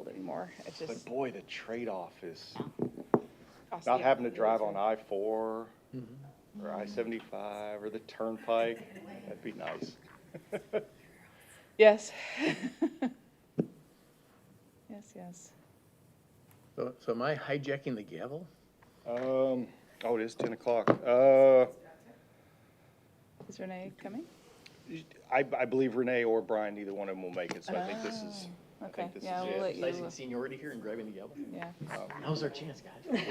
build anymore. It's But just boy, the trade-off is cost not the- having to drive on I-4 or I-75 or the turnpike. That'd be nice. Yes. Yes. So am I hijacking the gavel? Oh, it is 10 o'clock. Is Renee coming? I believe Renee or Brian, neither one of them will make it, so I think this is, I Okay, think this is yeah, we'll it. let you, Exercising seniority here and grabbing the gavel? yeah. Now's our chance, guys.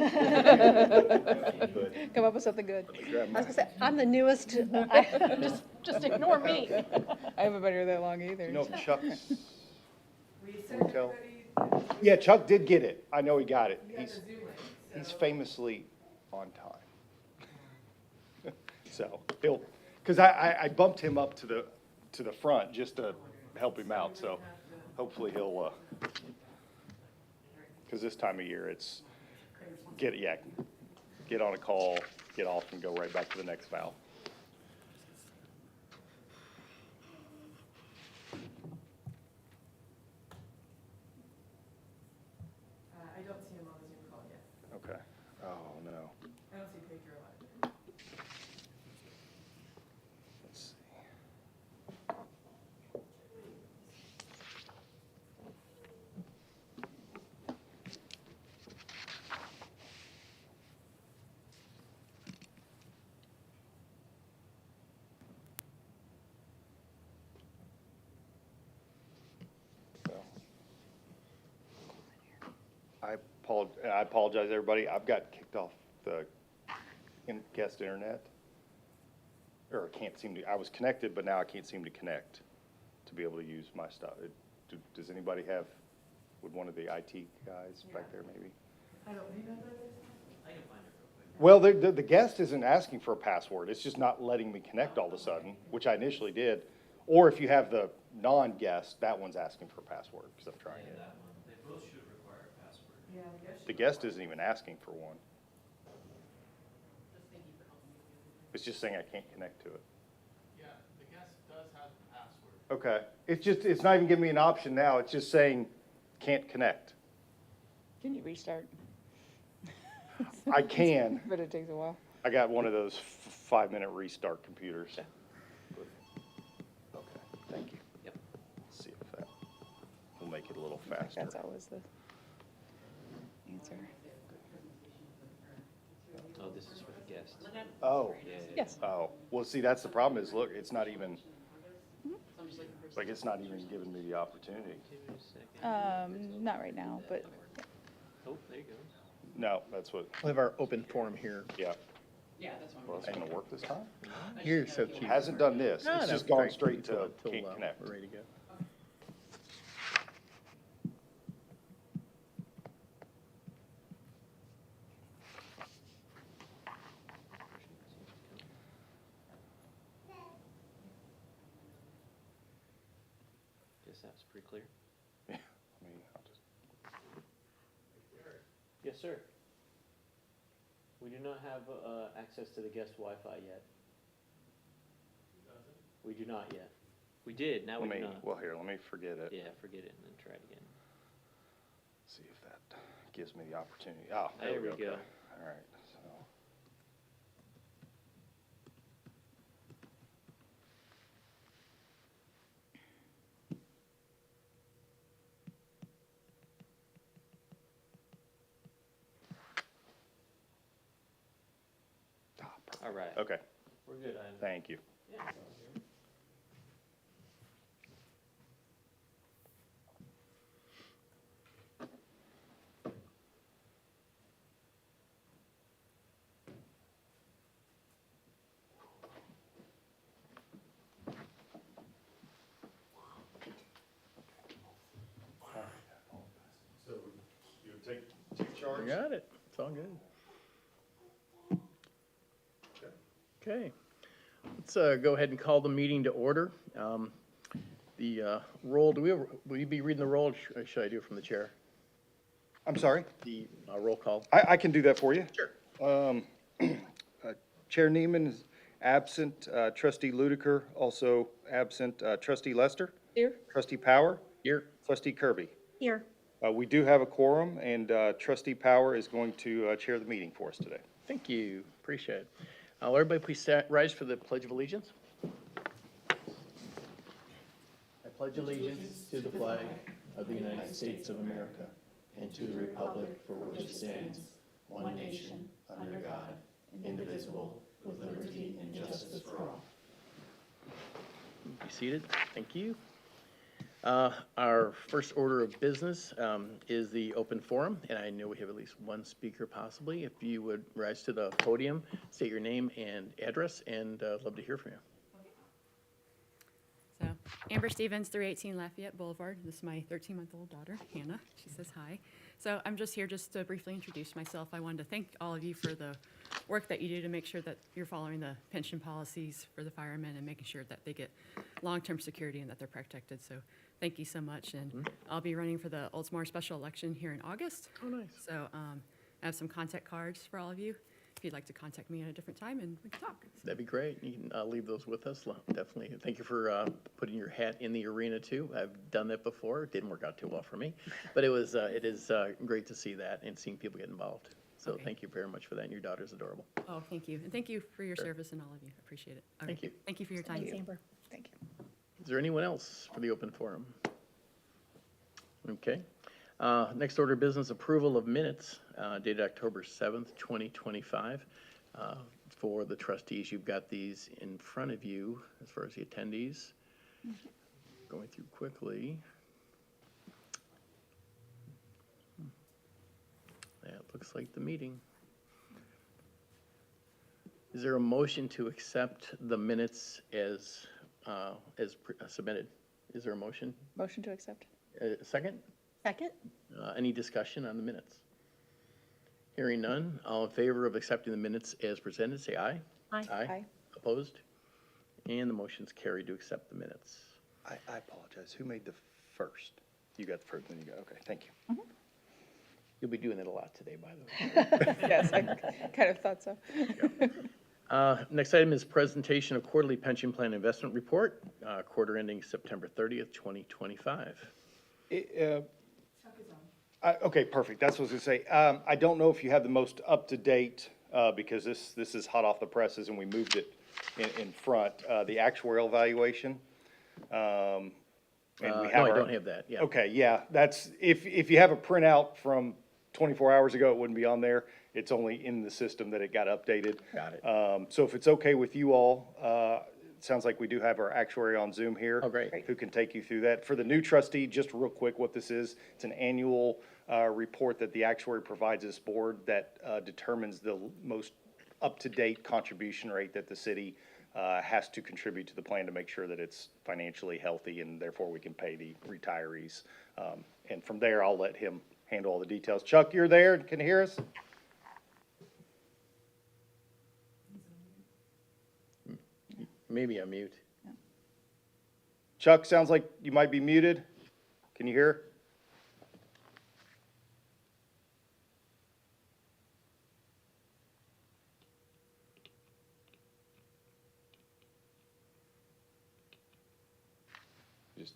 Come up with something good. Grab I my- was gonna say, I'm the newest, just ignore me. I haven't been here that long either. You know, Chuck's. Hotel. Yeah, Chuck did get it. I know he got it. He's famously on time. So he'll, because I bumped him up to the front just to help him out, so hopefully he'll, because this time of year, it's, get on a call, get off and go right back to the next valve. I don't see him on the Zoom call yet. Okay. Oh, no. I don't see Pedro either. Let's see. So, I apologize, everybody. I've got kicked off the guest internet. Or can't seem to, I was connected, but now I can't seem to connect to be able to use my stuff. Does anybody have, would one of the IT guys back there maybe? I don't, maybe that is. Well, the guest isn't asking for a password. It's just not letting me connect all of a sudden, which I initially did. Or if you have the non-guest, that one's asking for a password because I'm trying it. That one, they both should require a password. Yeah, I guess. The guest isn't even asking for one. It's just saying I can't connect to it. Yeah, the guest does have the password. Okay. It's not even giving me an option now. It's just saying can't connect. Can you restart? I can. But it takes a while. I got one of those 5-minute restart computers. Yeah. Okay, thank you. Yep. Let's see if that will make it a little I think faster. that's always the answer. Oh, this is for the guests. Oh, Yes. oh, well, see, that's the problem is, look, it's not even, like, it's not even giving me the opportunity. Give me a second. Not right now, but Oh, there you go. No, that's what, We'll have our open forum here. yeah. Well, it's gonna work this time? You're so cute. Hasn't done this. No, It's no, just gone great. straight to Until, can't connect. We're ready to go. Guess that's pretty clear. Yeah, I mean, I'll just, Yes, sir. We do not have, access to the guest Wi-Fi yet. We do not yet. We did, now we let do me, not. well, here, let me forget it. Yeah, forget it and then try it again. See if that gives me the opportunity. Oh, There we go. All right, so. Ah, perfect. All right. Okay, We're good, Ivan. thank you. Yeah. So you take charge? We got it. It's all good. Okay. Let's go ahead and call the meeting to order. The roll, will you be reading the roll, or should I do it from the chair? I'm sorry? The roll call? I can do that for you. Sure. Chair Neiman is absent, trustee Ludiker also absent, trustee Lester, here. trustee Power, Here. trustee Kirby. Here. We do have a quorum, and Trustee Power is going to chair the meeting for us today. Thank you, appreciate it. Will everybody please rise for the Pledge of Allegiance? I pledge allegiance to the flag of the United States of America and to the republic for which it stands, one nation, under God, indivisible, with liberty and justice for all. Be seated. Thank you. Our first order of business is the open forum, and I know we have at least one speaker possibly. If you would rise to the podium, state your name and address, and love to hear from you. So, Amber Stevens, 318 Lafayette Boulevard. This is my 13-month-old daughter, Hannah. She says hi. So I'm just here just to briefly introduce myself. I wanted to thank all of you for the work that you do to make sure that you're following the pension policies for the firemen and making sure that they get long-term security and that they're protected. So thank you so much. And I'll be running for the Oldsmar special election here in August. Oh, nice. So I have some contact cards for all of you if you'd like to contact me at a different time and we can talk. That'd be great. You can leave those with us, definitely. Thank you for putting your hat in the arena too. I've done that before. It didn't work out too well for me, but it is great to see that and seeing people get involved. So Okay. Thank you very much for that, and your daughter's adorable. Oh, thank you. And thank you for your service and all of you. Appreciate it. Okay. Thank you. Thank you for your time. Thanks, Amber. Thank you. Is there anyone else for the open forum? Okay. Next order of business, approval of minutes dated October 7th, 2025. For the trustees, you've got these in front of you as far as the attendees. Going through quickly. That looks like the meeting. Is there a motion to accept the minutes as submitted? Is there a motion? Motion to accept. A second? Second? Any discussion on the minutes? Hearing none, all in favor of accepting the minutes as presented, say aye. Aye. Aye. Opposed? And the motion's carried to accept the minutes. I apologize. Who made the first? You got the first, then you got, okay, thank you. You'll be doing that a lot today, by the way. Yes, I kind of thought so. Next item is presentation of quarterly pension plan investment report, quarter ending September 30th, 2025. Chuck is on. Okay, perfect. That's what I was gonna say. I don't know if you have the most up-to-date, because this is hot off the presses and we moved it in front, the actuarial valuation. And we No, have I our- don't have that, yeah. Okay, yeah, that's, if you have a printout from 24 hours ago, it wouldn't be on there. It's only in the system that it got updated. Got it. So if it's okay with you all, it sounds like we do have our actuary on Zoom here. Oh, great. Who can take you through that. For the new trustee, just real quick what this is, it's an annual report that the actuary provides this board that determines the most up-to-date contribution rate that the city has to contribute to the plan to make sure that it's financially healthy and therefore we can pay the retirees. And from there, I'll let him handle all the details. Chuck, you're there, can you hear us? Maybe I'm mute. Chuck, sounds like you might be muted. Can you hear?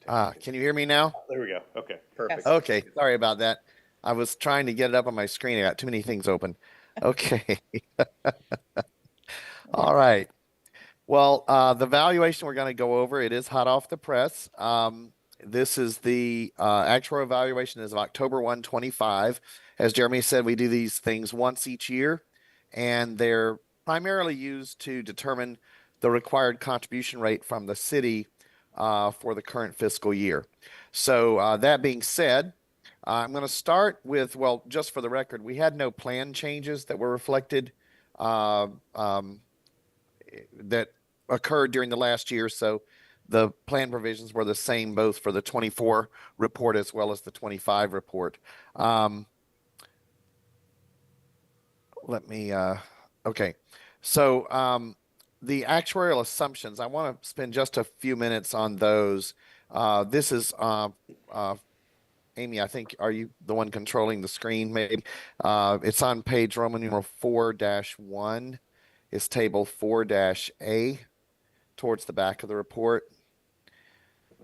Can you hear me now? There we go. Okay. Perfect. Okay, sorry about that. I was trying to get it up on my screen. I got too many things open. Okay. All right. Well, the valuation we're going to go over, it is hot off the press. This is the actual evaluation is of October 1, 2025. As Jeremy said, we do these things once each year, and they're primarily used to determine the required contribution rate from the city for the current fiscal year. So that being said, I'm going to start with, well, just for the record, we had no plan changes that were reflected that occurred during the last year. So the plan provisions were the same both for the 24 report as well as the 25 report. Okay. So the actuarial assumptions, I want to spend just a few minutes on those. This is, Amy, I think, are you the one controlling the screen maybe? It's on page Roman numeral 4-1. It's table 4-A towards the back of the report.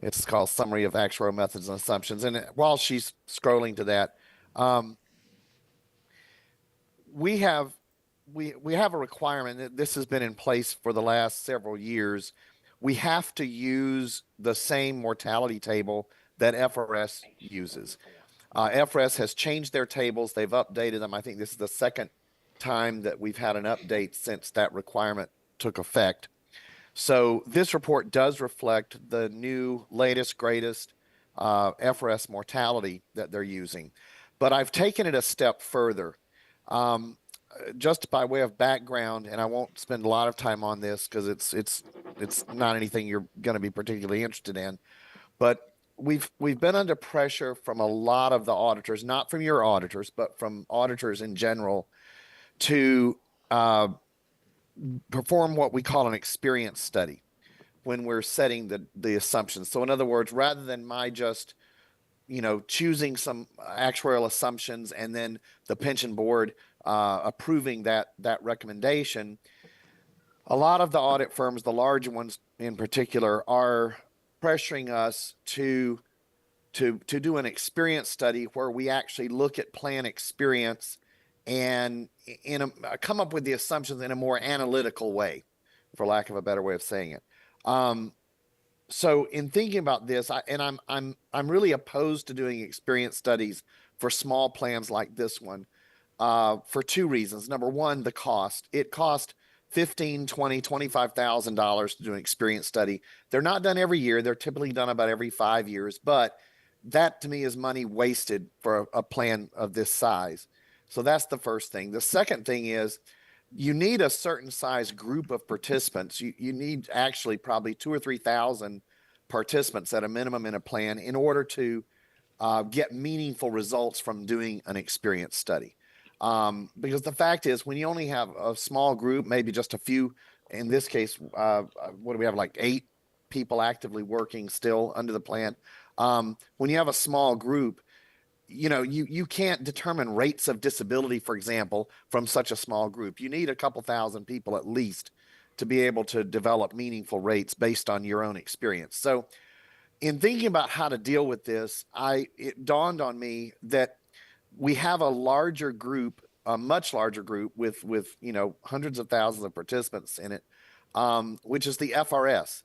It's called Summary of Actuarial Methods and Assumptions. And while she's scrolling to that, um, we have we have a requirement that this has been in place for the last several years. We have to use the same mortality table that FRS uses. FRS has changed their tables. They've updated them. I think this is the second time that we've had an update since that requirement took effect. So this report does reflect the new, latest, greatest FRS mortality that they're using. But I've taken it a step further. Just by way of background, and I won't spend a lot of time on this because it's not anything you're going to be particularly interested in. But we've been under pressure from a lot of the auditors, not from your auditors, but from auditors in general, to perform what we call an experience study when we're setting the assumptions. So in other words, rather than my just choosing some actuarial assumptions and then the pension board approving that recommendation, a lot of the audit firms, the large ones in particular, are pressuring us to do an experience study where we actually look at plan experience and come up with the assumptions in a more analytical way, for lack of a better way of saying it. So in thinking about this, I'm really opposed to doing experience studies for small plans like this one for two reasons. Number one, the cost. It cost $15,000, $20,000, $25,000 to do an experience study. They're not done every year. They're typically done about every 5 years, but that to me is money wasted for a plan of this size. So that's the first thing. The second thing is you need a certain size group of participants. You need actually probably 2,000 or 3,000 participants at a minimum in a plan in order to get meaningful results from doing an experience study. Because the fact is, when you only have a small group, maybe just a few, in this case, what do we have, like 8 people actively working still under the plan? When you have a small group, you can't determine rates of disability, for example, from such a small group. You need a couple thousand people at least to be able to develop meaningful rates based on your own experience. So in thinking about how to deal with this, it dawned on me that we have a larger group, a much larger group with hundreds of thousands of participants in it, which is the FRS.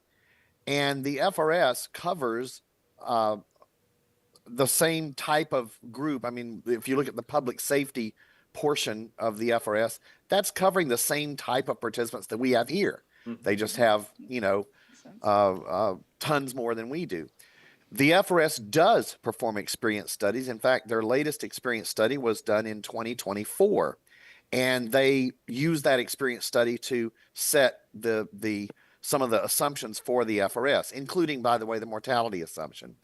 And the FRS covers the same type of group. I mean, if you look at the public safety portion of the FRS, that's covering the same type of participants that we have here. They just have, tons more than we do. The FRS does perform experience studies. In fact, their latest experience study was done in 2024. And they use that experience study to set some of the assumptions for the FRS, including, by the way, the mortality assumption.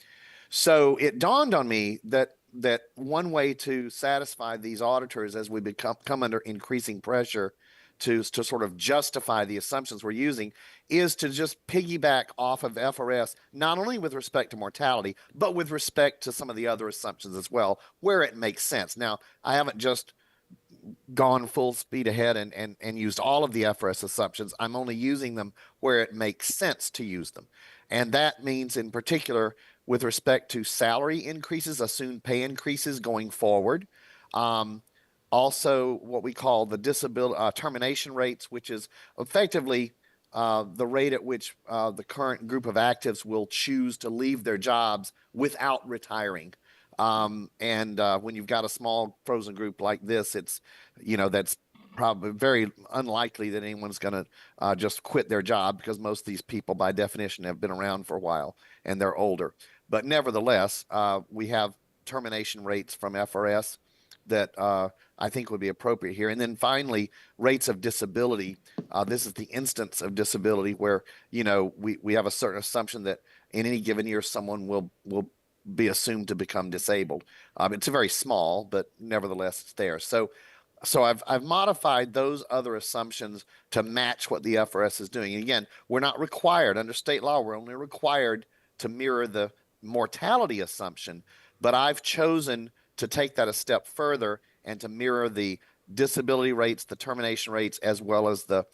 So it dawned on me that one way to satisfy these auditors as we come under increasing pressure to sort of justify the assumptions we're using is to just piggyback off of FRS, not only with respect to mortality, but with respect to some of the other assumptions as well, where it makes sense. Now, I haven't just gone full speed ahead and used all of the FRS assumptions. I'm only using them where it makes sense to use them. And that means in particular with respect to salary increases, assumed pay increases going forward. Also what we call the disability termination rates, which is effectively the rate at which the current group of actives will choose to leave their jobs without retiring. When you've got a small frozen group like this, it's, that's probably very unlikely that anyone's going to just quit their job, because most of these people by definition have been around for a while and they're older. But nevertheless, we have termination rates from FRS that I think would be appropriate here. And then finally, rates of disability. This is the instance of disability where, we have a certain assumption that in any given year, someone will be assumed to become disabled. It's very small, but nevertheless, it's there. So I've modified those other assumptions to match what the FRS is doing. And again, we're not required under state law. We're only required to mirror the mortality assumption, but I've chosen to take that a step further and to mirror the disability rates, the termination rates, as well as the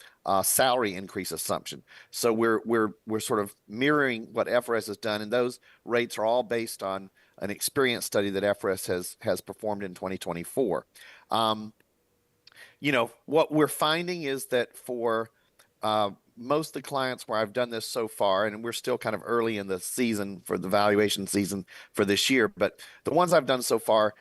salary increase assumption. So we're sort of mirroring what FRS has done, and those rates are all based on an experience study that FRS has performed in 2024. What we're finding is that for most of the clients where I've done this so far, and we're still kind of early in the season for the valuation season for this year, but the ones I've done so far,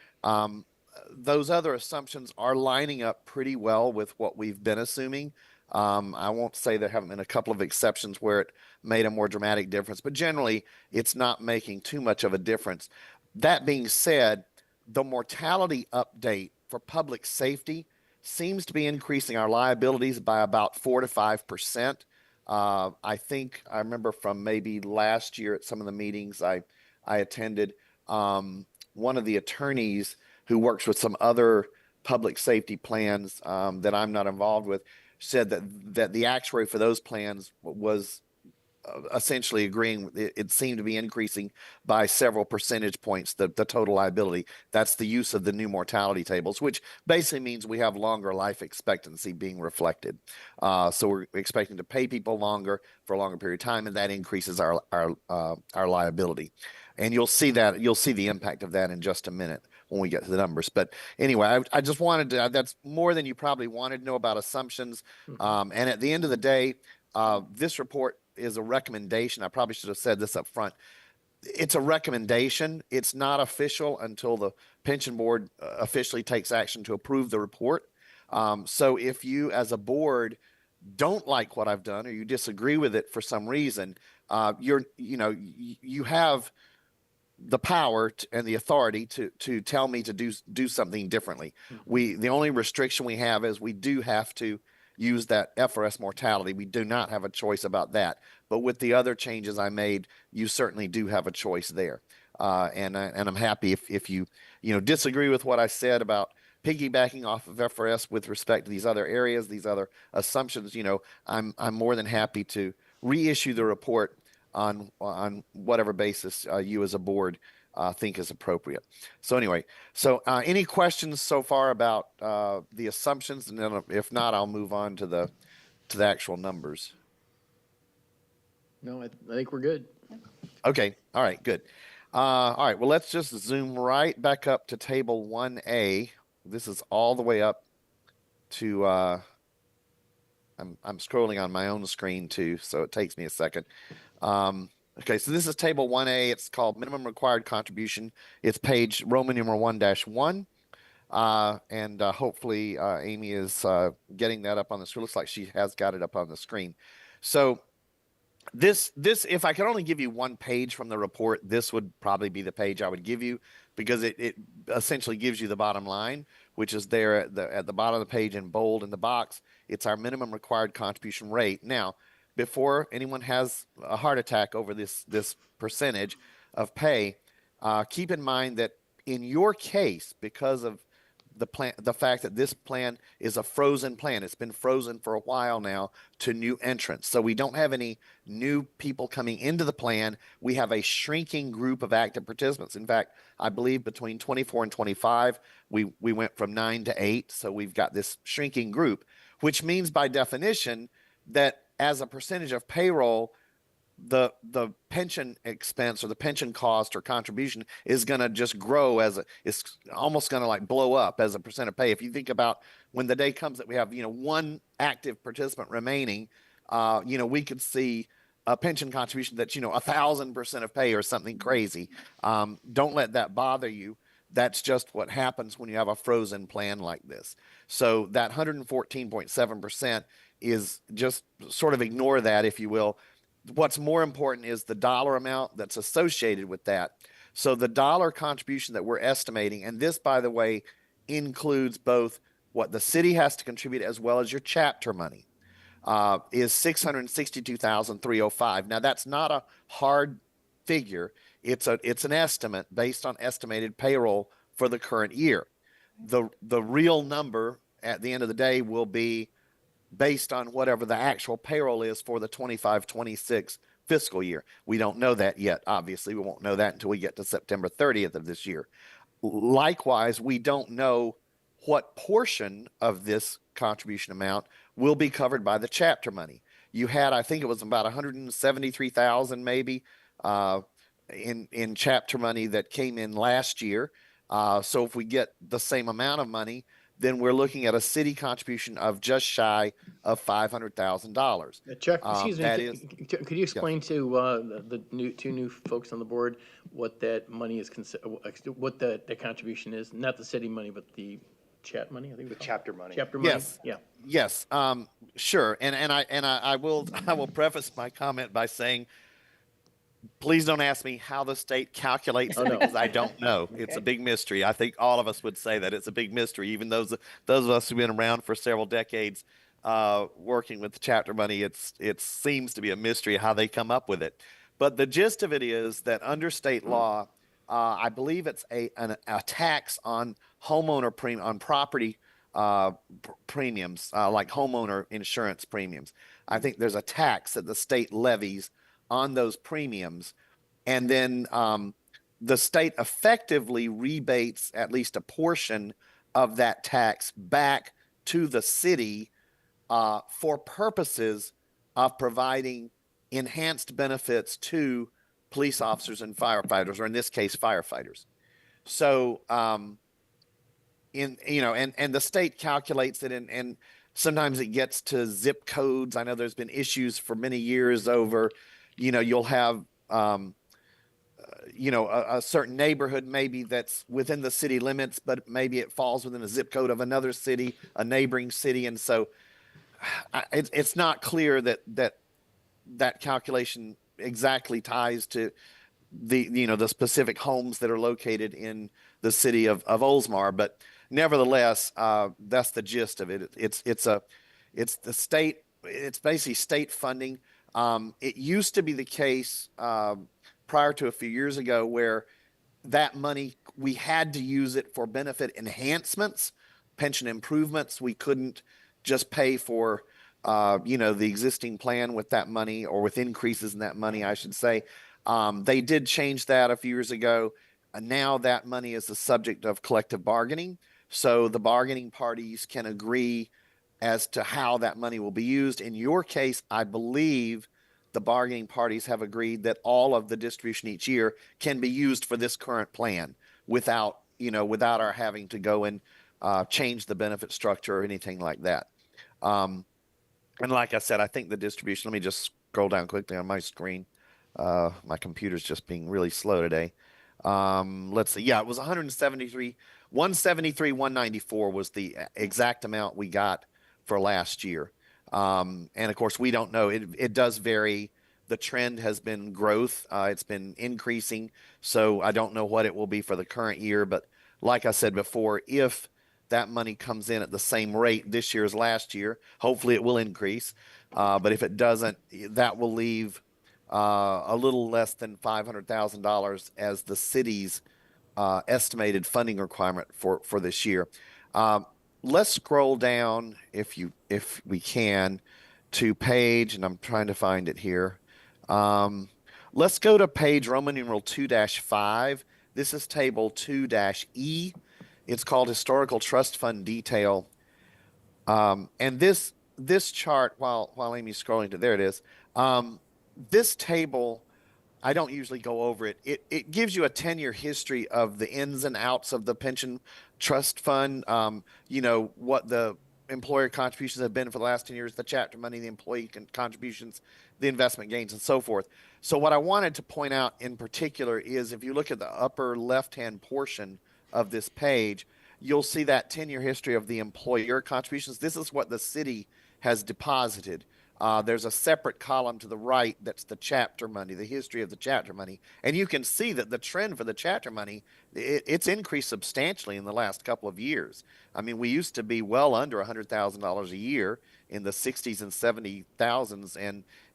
those other assumptions are lining up pretty well with what we've been assuming. I won't say there haven't been a couple of exceptions where it made a more dramatic difference, but generally it's not making too much of a difference. That being said, the mortality update for public safety seems to be increasing our liabilities by about 4 to 5%. I think I remember from maybe last year at some of the meetings I attended, one of the attorneys who works with some other public safety plans that I'm not involved with said that the actuary for those plans was essentially agreeing it seemed to be increasing by several percentage points, the total liability. That's the use of the new mortality tables, which basically means we have longer life expectancy being reflected. So we're expecting to pay people longer for a longer period of time, and that increases our liability. And you'll see the impact of that in just a minute when we get to the numbers. But anyway, I just wanted to, that's more than you probably wanted to know about assumptions. And at the end of the day, this report is a recommendation. I probably should have said this up front. It's a recommendation. It's not official until the pension board officially takes action to approve the report. So if you as a board don't like what I've done or you disagree with it for some reason, you have the power and the authority to tell me to do something differently. The only restriction we have is we do have to use that FRS mortality. We do not have a choice about that. But with the other changes I made, you certainly do have a choice there. And I'm happy if you disagree with what I said about piggybacking off of FRS with respect to these other areas, these other assumptions. I'm more than happy to reissue the report on whatever basis you as a board think is appropriate. So anyway, any questions so far about the assumptions? And then if not, I'll move on to the actual numbers. No, I think we're good. Okay. All right. Good. All right. Well, let's just zoom right back up to table 1A. This is all the way up to I'm scrolling on my own screen too, so it takes me a second. Okay, so this is table 1A. It's called minimum required contribution. It's page Roman numeral 1-1. And hopefully Amy is getting that up on the screen. Looks like she has got it up on the screen. So this, if I could only give you one page from the report, this would probably be the page I would give you, because it essentially gives you the bottom line, which is there at the bottom of the page in bold in the box. It's our minimum required contribution rate. Now, before anyone has a heart attack over this percentage of pay, keep in mind that in your case, because of the fact that this plan is a frozen plan, it's been frozen for a while now to new entrants. So we don't have any new people coming into the plan. We have a shrinking group of active participants. In fact, I believe between 24 and 25, we went from 9 to 8. So we've got this shrinking group, which means by definition that as a percentage of payroll, the pension expense or the pension cost or contribution is going to just grow it's almost going to like blow up as a percent of pay. If you think about when the day comes that we have, one active participant remaining, we could see a pension contribution that's, 1,000% of pay or something crazy. Don't let that bother you. That's just what happens when you have a frozen plan like this. So that 114.7% is just sort of ignore that, if you will. What's more important is the dollar amount that's associated with that. So the dollar contribution that we're estimating, and this, by the way, includes both what the city has to contribute as well as your chapter money, is $662,305. Now, that's not a hard figure. It's an estimate based on estimated payroll for the current year. The real number at the end of the day will be based on whatever the actual payroll is for the 25-26 fiscal year. We don't know that yet. Obviously, we won't know that until we get to September 30th of this year. Likewise, we don't know what portion of this contribution amount will be covered by the chapter money. You had, I think it was about 173,000 maybe in chapter money that came in last year. So if we get the same amount of money, then we're looking at a city contribution of just shy of $500,000. Chuck, excuse me, that is- could you explain to the two new folks on the board what that money is, what the contribution is? Not the city money, but the chat money, I think. The chapter money. Chapter money? Yes. Yeah. Yes, sure. And I will preface my comment by saying, please don't ask me how the state calculates Oh, it no. because I don't know. It's a big mystery. I think all of us would say that it's a big mystery. Even those of us who've been around for several decades working with the chapter money, it seems to be a mystery how they come up with it. But the gist of it is that under state law, I believe it's a tax on homeowner on property premiums, like homeowner insurance premiums. I think there's a tax that the state levies on those premiums, and then the state effectively rebates at least a portion of that tax back to the city for purposes of providing enhanced benefits to police officers and firefighters, or in this case, firefighters. So, and the state calculates it, and sometimes it gets to zip codes. I know there's been issues for many years over, you'll have, a certain neighborhood maybe that's within the city limits, but maybe it falls within a zip code of another city, a neighboring city, and so it's not clear that calculation exactly ties to the specific homes that are located in the city of Oldsmar, but nevertheless, that's the gist of it. It's the state. It's basically state funding. It used to be the case prior to a few years ago where that money, we had to use it for benefit enhancements, pension improvements. We couldn't just pay for the existing plan with that money, or with increases in that money, I should say. They did change that a few years ago. Now that money is the subject of collective bargaining. So the bargaining parties can agree as to how that money will be used. In your case, I believe the bargaining parties have agreed that all of the distribution each year can be used for this current plan without our having to go and change the benefit structure or anything like that. And like I said, I think the distribution, let me just scroll down quickly on my screen. My computer's just being really slow today. Let's see. Yeah, it was 194 was the exact amount we got for last year. And of course, we don't know. It does vary. The trend has been growth. It's been increasing. So I don't know what it will be for the current year. But like I said before, if that money comes in at the same rate this year as last year, hopefully it will increase. But if it doesn't, that will leave a little less than $500,000 as the city's estimated funding requirement for this year. Let's scroll down if we can to page, and I'm trying to find it here. Let's go to page Roman numeral 2-5. This is table 2-E. It's called Historical Trust Fund Detail. And this chart, while Amy's scrolling to, there it is. This table, I don't usually go over it. It gives you a 10-year history of the ins and outs of the pension trust fund. What the employer contributions have been for the last 10 years, the chapter money, the employee contributions, the investment gains, and so forth. So what I wanted to point out in particular is if you look at the upper left-hand portion of this page, you'll see that 10-year history of the employer contributions. This is what the city has deposited. There's a separate column to the right that's the chapter money, the history of the chapter money. And you can see that the trend for the chapter money, it's increased substantially in the last couple of years. I mean, we used to be well under $100,000 a year in the 60s and 70,000s,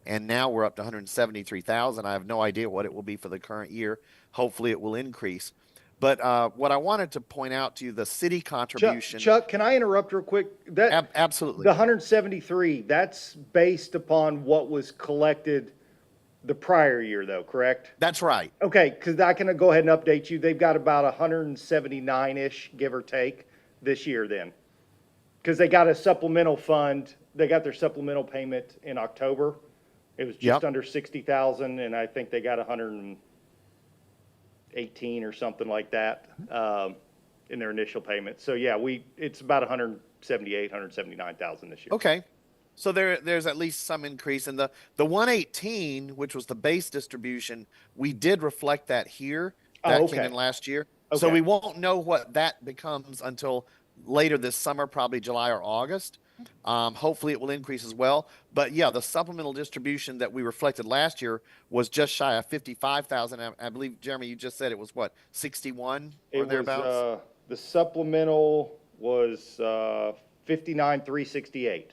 and now we're up to 173,000. I have no idea what it will be for the current year. Hopefully it will increase. But what I wanted to point out to you, the city contribution. Chuck, can I interrupt real quick? Absolutely. The 173, that's based upon what was collected the prior year, though, correct? That's right. Okay, because I can go ahead and update you. They've got about 179-ish, give or take, this year then. Because they got a supplemental fund, they got their supplemental payment in October. It was just Yep. under 60,000, and I think they got 118 or something like that, in their initial payment. So yeah, it's about 178, 179,000 this year. Okay. So there's at least some increase in the 118, which was the base distribution. We did reflect that here. That Oh, came in okay. last year. So Okay. we won't know what that becomes until later this summer, probably July or August. Hopefully it will increase as well. But yeah, the supplemental distribution that we reflected last year was just shy of 55,000. I believe, Jeremy, you just said it was what, 61 It or was, thereabouts? the supplemental was, 59,368.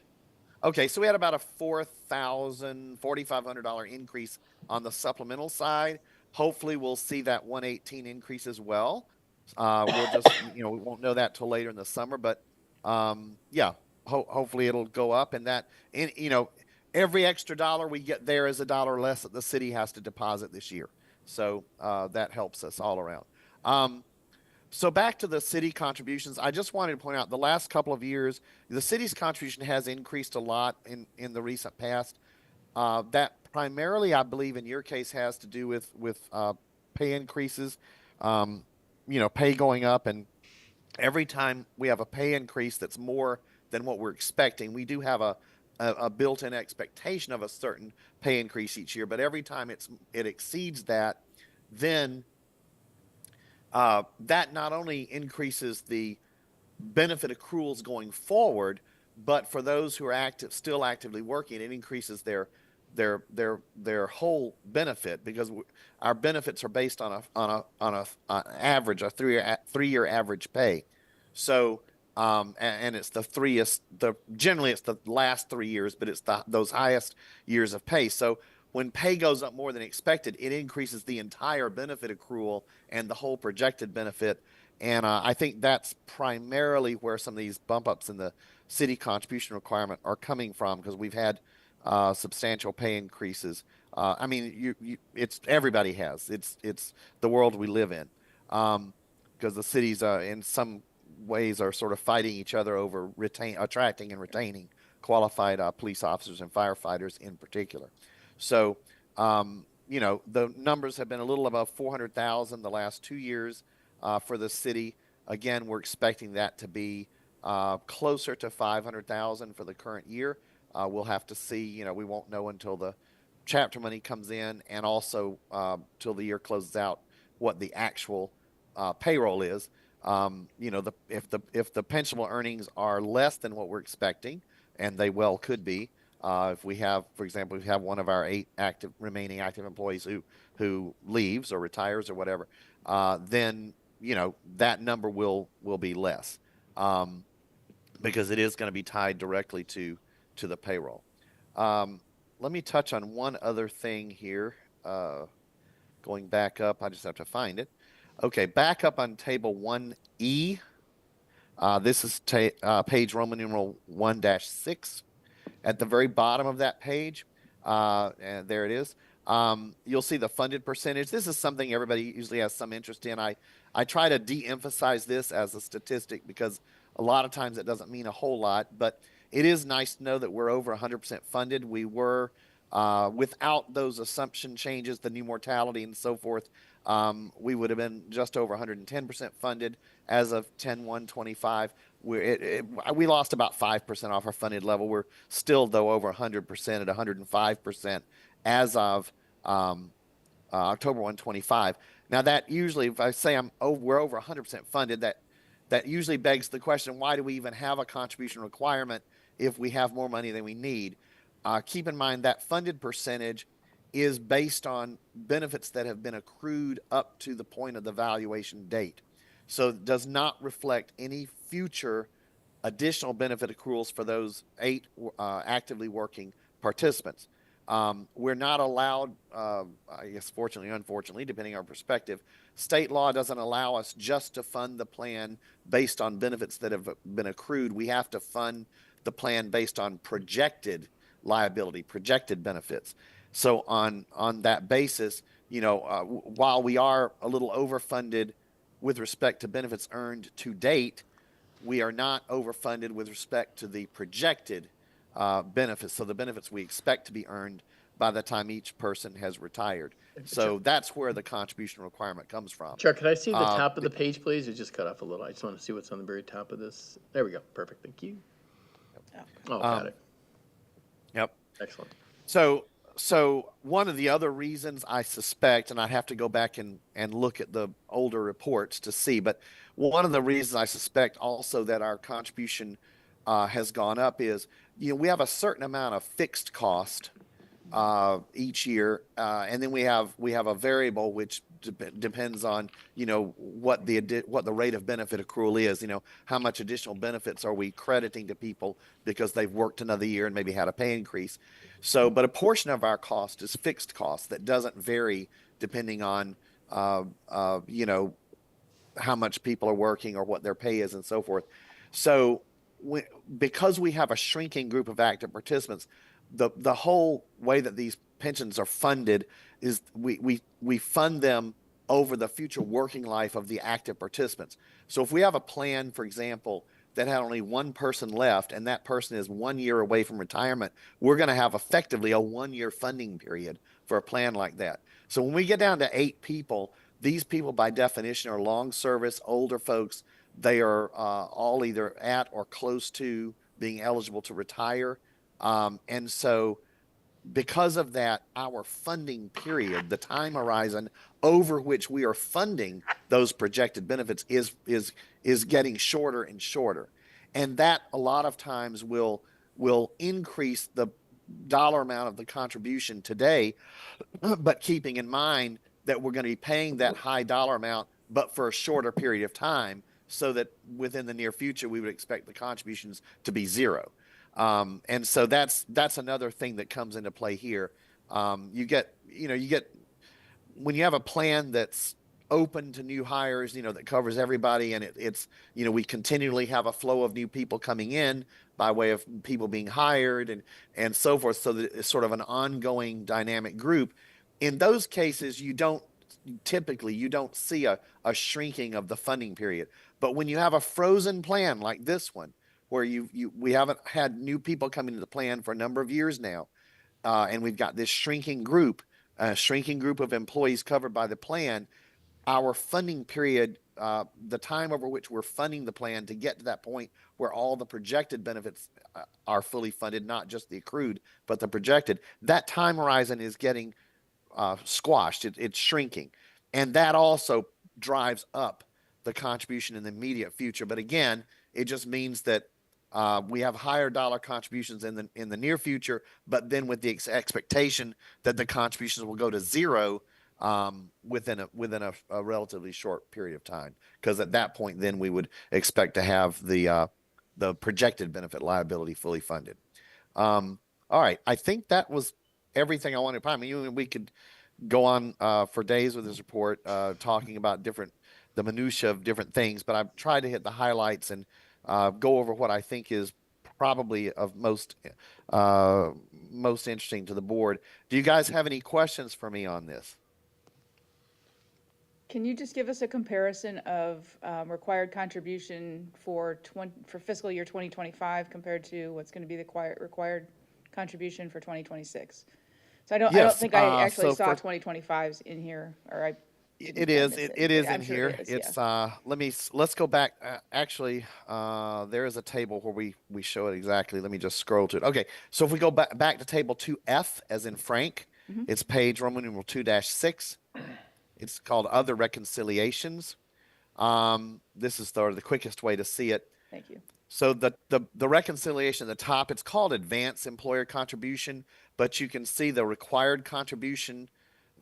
Okay, so we had about a $4,500 increase on the supplemental side. Hopefully, we'll see that 118 increase as well. We'll just, we won't know that till later in the summer, but yeah, hopefully it'll go up. And every extra dollar we get there is a dollar less that the city has to deposit this year. So that helps us all around. So back to the city contributions, I just wanted to point out the last couple of years, the city's contribution has increased a lot in the recent past. That primarily, I believe, in your case, has to do with pay increases, pay going up, and every time we have a pay increase that's more than what we're expecting, we do have a built-in expectation of a certain pay increase each year. But every time it exceeds that, then that not only increases the benefit accruals going forward, but for those who are still actively working, it increases their whole benefit, because our benefits are based on an average, a 3-year average pay. So and it's generally it's the last 3 years, but it's those highest years of pay. So when pay goes up more than expected, it increases the entire benefit accrual and the whole projected benefit. And I think that's primarily where some of these bump ups in the city contribution requirement are coming from, because we've had substantial pay increases. I mean, it's everybody has. It's the world we live in, because the cities in some ways are sort of fighting each other over attracting and retaining qualified police officers and firefighters in particular. So, the numbers have been a little above 400,000 the last 2 years for the city. Again, we're expecting that to be closer to 500,000 for the current year. We'll have to see. We won't know until the chapter money comes in, and also till the year closes out, what the actual payroll is. If the pensionable earnings are less than what we're expecting, and they well could be. If we have, for example, we have one of our 8 remaining active employees who leaves or retires or whatever, then that number will be less, because it is going to be tied directly to the payroll. Let me touch on one other thing here. Going back up, I just have to find it. Okay, back up on table 1E. This is page Roman numeral 1-6. At the very bottom of that page, and there it is, you'll see the funded percentage. This is something everybody usually has some interest in. I try to de-emphasize this as a statistic, because a lot of times it doesn't mean a whole lot, but it is nice to know that we're over 100% funded. We were, without those assumption changes, the new mortality and so forth, we would have been just over 110% funded as of 10/1/25. We lost about 5% off our funded level. We're still, though, over 100% at 105% as of October 1/25. Now, that usually, if I say we're over 100% funded, that usually begs the question, why do we even have a contribution requirement if we have more money than we need? Keep in mind that funded percentage is based on benefits that have been accrued up to the point of the valuation date. So it does not reflect any future additional benefit accruals for those 8 actively working participants. We're not allowed, I guess fortunately or unfortunately, depending on perspective, state law doesn't allow us just to fund the plan based on benefits that have been accrued. We have to fund the plan based on projected liability, projected benefits. So on that basis, while we are a little overfunded with respect to benefits earned to date, we are not overfunded with respect to the projected benefits. So the benefits we expect to be earned by the time each person has retired. So that's where the contribution requirement comes from. Chuck, could I see the top of the page, please? It just cut off a little. I just want to see what's on the very top of this. There we go. Perfect. Thank you. Oh, got it. Yep. Excellent. So one of the other reasons I suspect, and I'd have to go back and look at the older reports to see, but one of the reasons I suspect also that our contribution has gone up is, we have a certain amount of fixed cost each year, and then we have a variable which depends on what the rate of benefit accrual is. How much additional benefits are we crediting to people because they've worked another year and maybe had a pay increase. So, but a portion of our cost is fixed cost that doesn't vary depending on how much people are working or what their pay is and so forth. So, because we have a shrinking group of active participants, the whole way that these pensions are funded is we fund them over the future working life of the active participants. So if we have a plan, for example, that had only one person left and that person is 1 year away from retirement, we're going to have effectively a 1 year funding period for a plan like that. So when we get down to 8 people, these people by definition are long service, older folks. They are all either at or close to being eligible to retire. And so because of that, our funding period, the time horizon over which we are funding those projected benefits is getting shorter and shorter. And that a lot of times will increase the dollar amount of the contribution today, but keeping in mind that we're going to be paying that high dollar amount, but for a shorter period of time, so that within the near future, we would expect the contributions to be zero. And so that's another thing that comes into play here. You get when you have a plan that's open to new hires, that covers everybody, and it's we continually have a flow of new people coming in by way of people being hired and so forth, so that it's sort of an ongoing dynamic group. In those cases, you don't see a shrinking of the funding period. But when you have a frozen plan like this one, where we haven't had new people come into the plan for a number of years now, and we've got this shrinking group of employees covered by the plan, our funding period, the time over which we're funding the plan to get to that point where all the projected benefits are fully funded, not just the accrued, but the projected, that time horizon is getting squashed. It's shrinking. And that also drives up the contribution in the immediate future. But again, it just means that we have higher dollar contributions in the near future, but then with the expectation that the contributions will go to zero within a relatively short period of time. Because at that point, then we would expect to have the projected benefit liability fully funded. All right, I think that was everything I wanted. I mean, we could go on for days with this report, talking about the minutia of different things, but I've tried to hit the highlights and go over what I think is probably of most interesting to the board. Do you guys have any questions for me on this? Can you just give us a comparison of required contribution for fiscal year 2025 compared to what's going to be the required contribution for 2026? So I don't think I actually saw 2025's in here, or It is in sure here. it is, It's yeah. let's go back. Actually, there is a table where we show it exactly. Let me just scroll to it. Okay, so if we go back to table 2F, as in Frank, it's page Roman numeral 2-6. It's called Other Reconciliations. This is the quickest way to see it. Thank you. So the reconciliation at the top, it's called advance employer contribution, but you can see the required contribution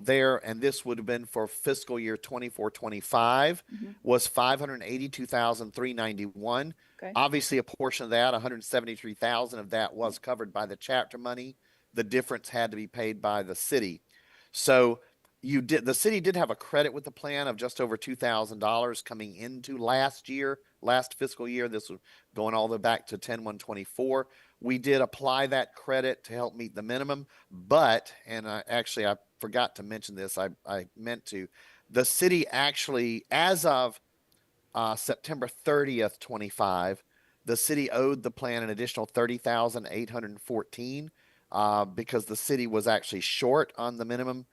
there, and this would have been for fiscal year 24-25, was $582,391. Okay. Obviously, a portion of that, $173,000 of that, was covered by the chapter money. The difference had to be paid by the city. So the city did have a credit with the plan of just over $2,000 coming into last fiscal year. This was going all the way back to 10/1/24. We did apply that credit to help meet the minimum, but, and I forgot to mention this, I meant to, the city actually, as of September 30th, 25, the city owed the plan an additional 30,814 because the city was actually short on the minimum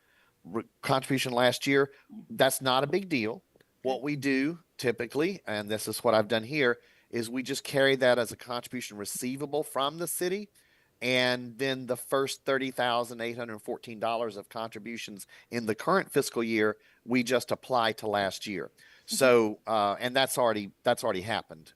contribution last year. That's not a big deal. What we do typically, and this is what I've done here, is we just carry that as a contribution receivable from the city. And then the first $30,814 of contributions in the current fiscal year, we just apply to last year. So, and that's already happened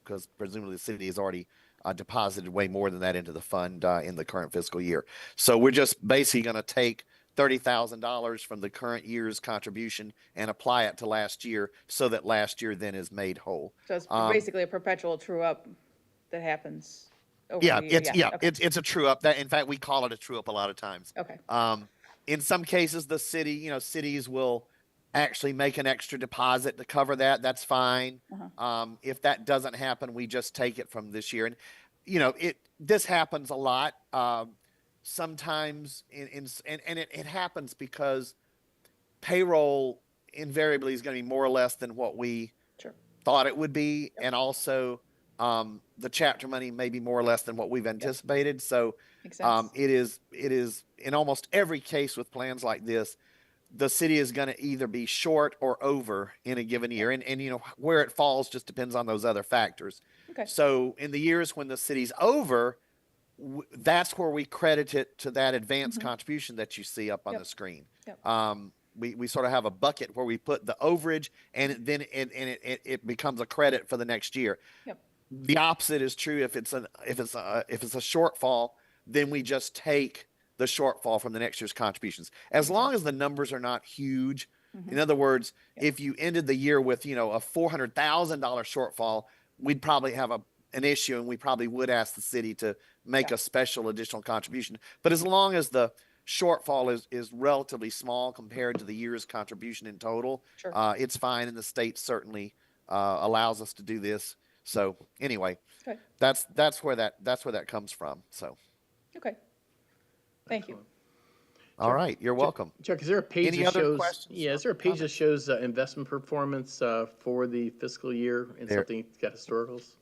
because presumably the city has already deposited way more than that into the fund in the current fiscal year. So we're just basically going to take $30,000 from the current year's contribution and apply it to last year so that last year then is made whole. So it's basically a perpetual true-up that happens over Yeah, the year. Okay. it's a true up. That in fact we call it a true up a lot of times. Okay. In some cases, the city, cities will actually make an extra deposit to cover that. That's fine. If that doesn't happen, we just take it from this year. And this happens a lot. Sometimes it happens because payroll invariably is going to be more or less than what we Sure. thought it would be, and also the chapter money may be more or less than what we've anticipated. So Makes sense. it is in almost every case with plans like this, the city is going to either be short or over in a given year, and where it falls just depends on those other factors. Okay. So in the years when the city's over, that's where we credit it to that advanced contribution that you see up on the screen. Yep. We sort of have a bucket where we put the overage, and then it becomes a credit for the next year. Yep. The opposite is true. If it's a shortfall, then we just take the shortfall from the next year's contributions. As long as the numbers are not huge. In other words, if you ended the year with a $400,000 shortfall, we'd probably have an issue, and we probably would ask the city to make a special additional contribution. But as long as the shortfall is relatively small compared to the year's contribution in total, Sure. It's fine, and the state certainly allows us to do this. So anyway, Okay. that's where that comes from. So Okay. Thank you. all right, you're welcome. Chuck, is there a page Any that other shows? questions Yeah, is there a or page that shows investment performance for the fiscal year and There- something that's got historicals?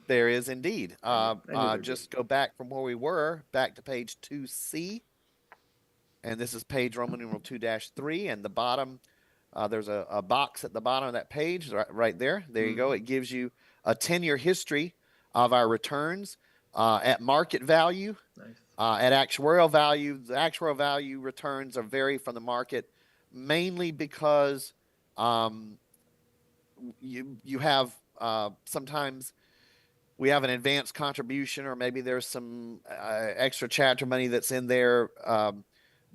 There is indeed. knew there'd Just go back from where we were, back to page 2C. And this is page Roman numeral 2-3. And the bottom, there's a box at the bottom of that page, right there. There you go. It gives you a 10-year history of our returns at market value, Nice. at actuarial value. The actuarial value returns are vary from the market, mainly because you have sometimes we have an advanced contribution, or maybe there's some extra chapter money that's in there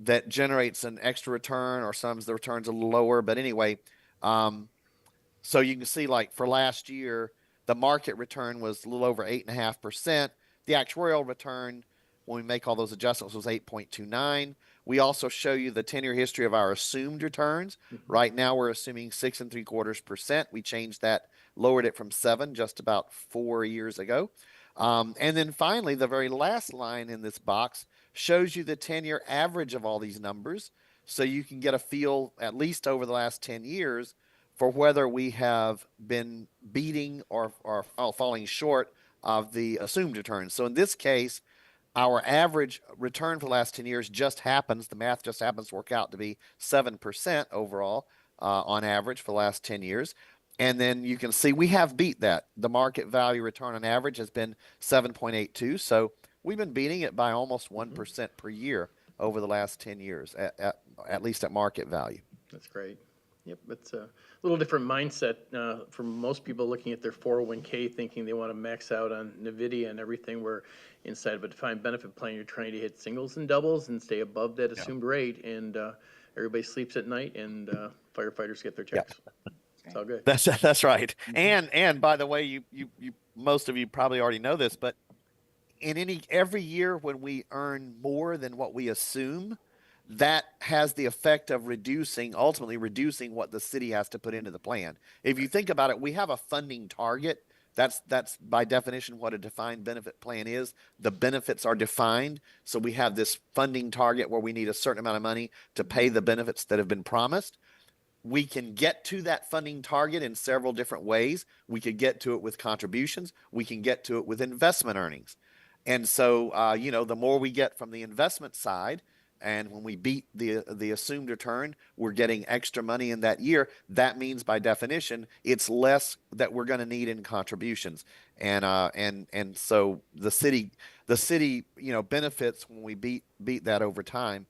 that generates an extra return, or sometimes the return's a little lower. But anyway, so you can see, like for last year, the market return was a little over 8.5%. The actuarial return, when we make all those adjustments, was 8.29. We also show you the 10-year history of our assumed returns. Right now, we're assuming 6.75%. We changed that, lowered it from 7 just about 4 years ago. And then finally, the very last line in this box shows you the 10-year average of all these numbers, so you can get a feel, at least over the last 10 years, for whether we have been beating or falling short of the assumed returns. So in this case, our average return for the last 10 years the math just happens to work out to be 7% overall on average for the last 10 years. And then you can see we have beat that. The market value return on average has been 7.82. So we've been beating it by almost 1% per year over the last 10 years, at least at market value. That's great. Yep, it's a little different mindset for most people looking at their 401k, thinking they want to max out on NVIDIA and everything, where inside of a defined benefit plan, you're trying to hit singles and doubles and stay above that assumed rate, and everybody sleeps at night, and firefighters get their checks. It's all good. That's right. And by the way, you most of you probably already know this, but every year when we earn more than what we assume, that has the effect of ultimately reducing what the city has to put into the plan. If you think about it, we have a funding target. That's by definition what a defined benefit plan is. The benefits are defined. So we have this funding target where we need a certain amount of money to pay the benefits that have been promised. we can get to that funding target in several different ways. We could get to it with contributions. We can get to it with investment earnings. And so, the more we get from the investment side, and when we beat the assumed return, we're getting extra money in that year. That means, by definition, it's less that we're going to need in contributions. And so the city benefits when we beat that over time,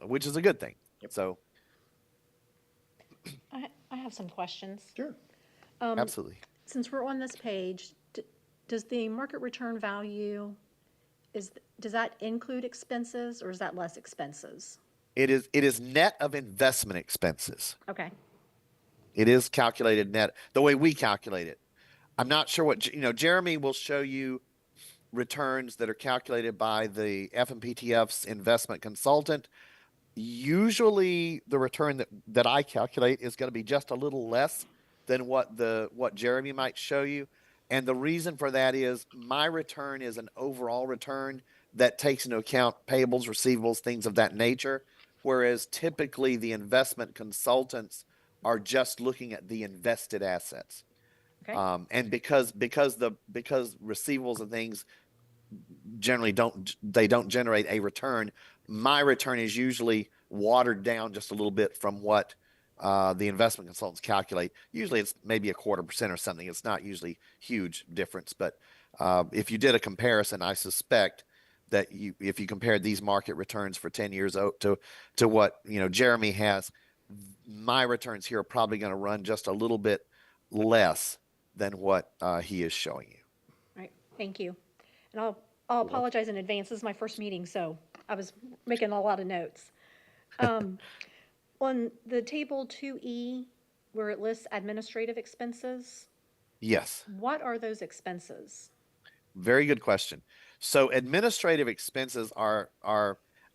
which is a good thing. So I have some questions. Sure. absolutely. Since we're on this page, does the market return value, does that include expenses or is that less expenses? It is net of investment expenses. Okay, It is calculated net the way we calculate it. I'm not sure what Jeremy will show you returns that are calculated by the FMPTF's investment consultant. Usually the return that I calculate is going to be just a little less than what Jeremy might show you. And the reason for that is my return is an overall return that takes into account payables, receivables, things of that nature. Whereas typically the investment consultants are just looking at the invested assets. okay. And because receivables and things generally don't generate a return, my return is usually watered down just a little bit from what the investment consultants calculate. Usually it's maybe 0.25% or something. It's not usually huge difference, but if you did a comparison, I suspect that if you compared these market returns for 10 years to what Jeremy has, my returns here are probably going to run just a little bit less than what he is showing you. All right, thank you. And I'll apologize in advance. This is my first meeting, so I was making a lot of notes. On the table 2E, where it lists administrative expenses, Yes. what are those expenses? Very good question. So administrative expenses are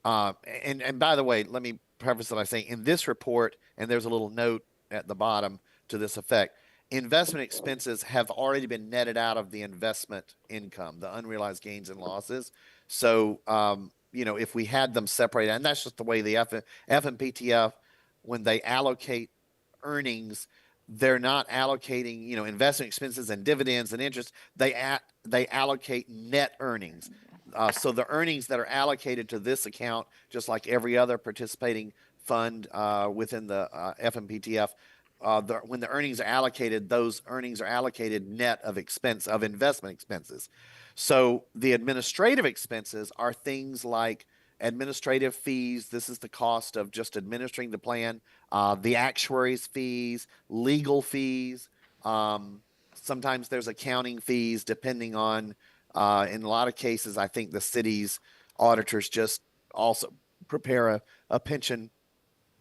and by the way, let me preface it by saying in this report, and there's a little note at the bottom to this effect, investment expenses have already been netted out of the investment income, the unrealized gains and losses. So if we had them separated, and that's just the way the FMPTF, when they allocate earnings, they're not allocating, investment expenses and dividends and interest. They allocate net earnings. So the earnings that are allocated to this account, just like every other participating fund within the FMPTF, when the earnings are allocated, those earnings are allocated net of investment expenses. So the administrative expenses are things like administrative fees. This is the cost of just administering the plan, the actuaries' fees, legal fees. Sometimes there's accounting fees depending on, in a lot of cases, I think the city's auditors just also prepare a pension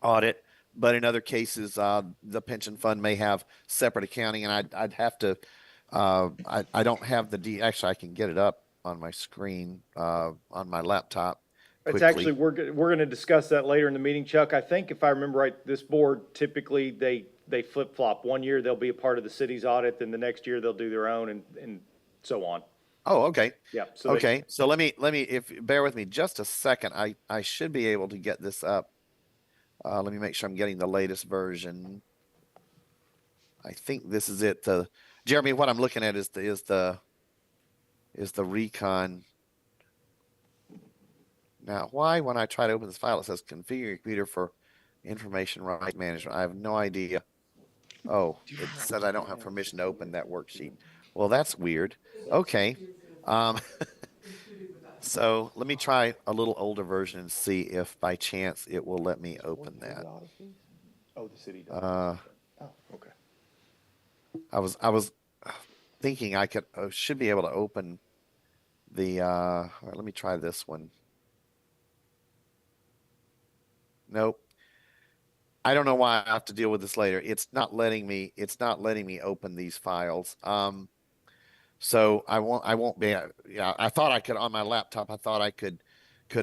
audit. But in other cases, the pension fund may have separate accounting, and I'd have to, I don't have actually I can get it up on my screen, on my laptop. It's quickly. actually, we're going to discuss that later in the meeting, Chuck. I think if I remember right, this board typically, they flip-flop. One year they'll be a part of the city's audit, then the next year they'll do their own and so on. Oh, okay. Yeah. Okay. So let me, if bear with me just a second, I should be able to get this up. Let me make sure I'm getting the latest version. I think this is it. Jeremy, what I'm looking at is the recon. Now, why when I try to open this file, it says configure your computer for information right management? I have no idea. Oh, it says I don't have permission to open that worksheet. Well, that's weird. Okay. So let me try a little older version and see if by chance it will let me open that. Oh, the city does. Oh, okay. I was thinking I should be able to open the, all right, let me try this one. Nope. I don't know why I have to deal with this later. It's not letting me open these files. So I won't be, yeah, I thought I could on my laptop. I thought I could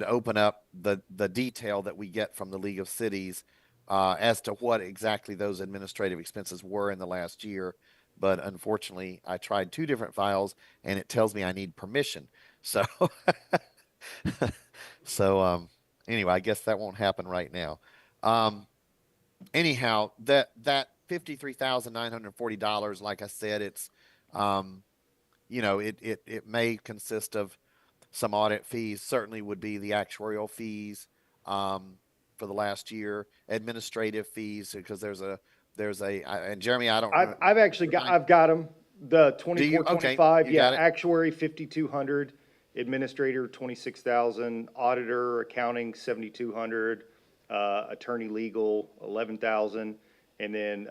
open up the detail that we get from the League of Cities as to what exactly those administrative expenses were in the last year. But unfortunately, I tried 2 different files and it tells me I need permission. So, so anyway, I guess that won't happen right now. anyhow, that $53,940, like I said, it's, it may consist of some audit fees, certainly would be the actuarial fees, for the last year, administrative fees, because and Jeremy, I don't know. I've actually got, I've got them. The Do you? 24, Okay, 25, you yeah, got it? actuary 5,200, administrator 26,000, auditor, accounting 7,200, attorney legal 11,000, and then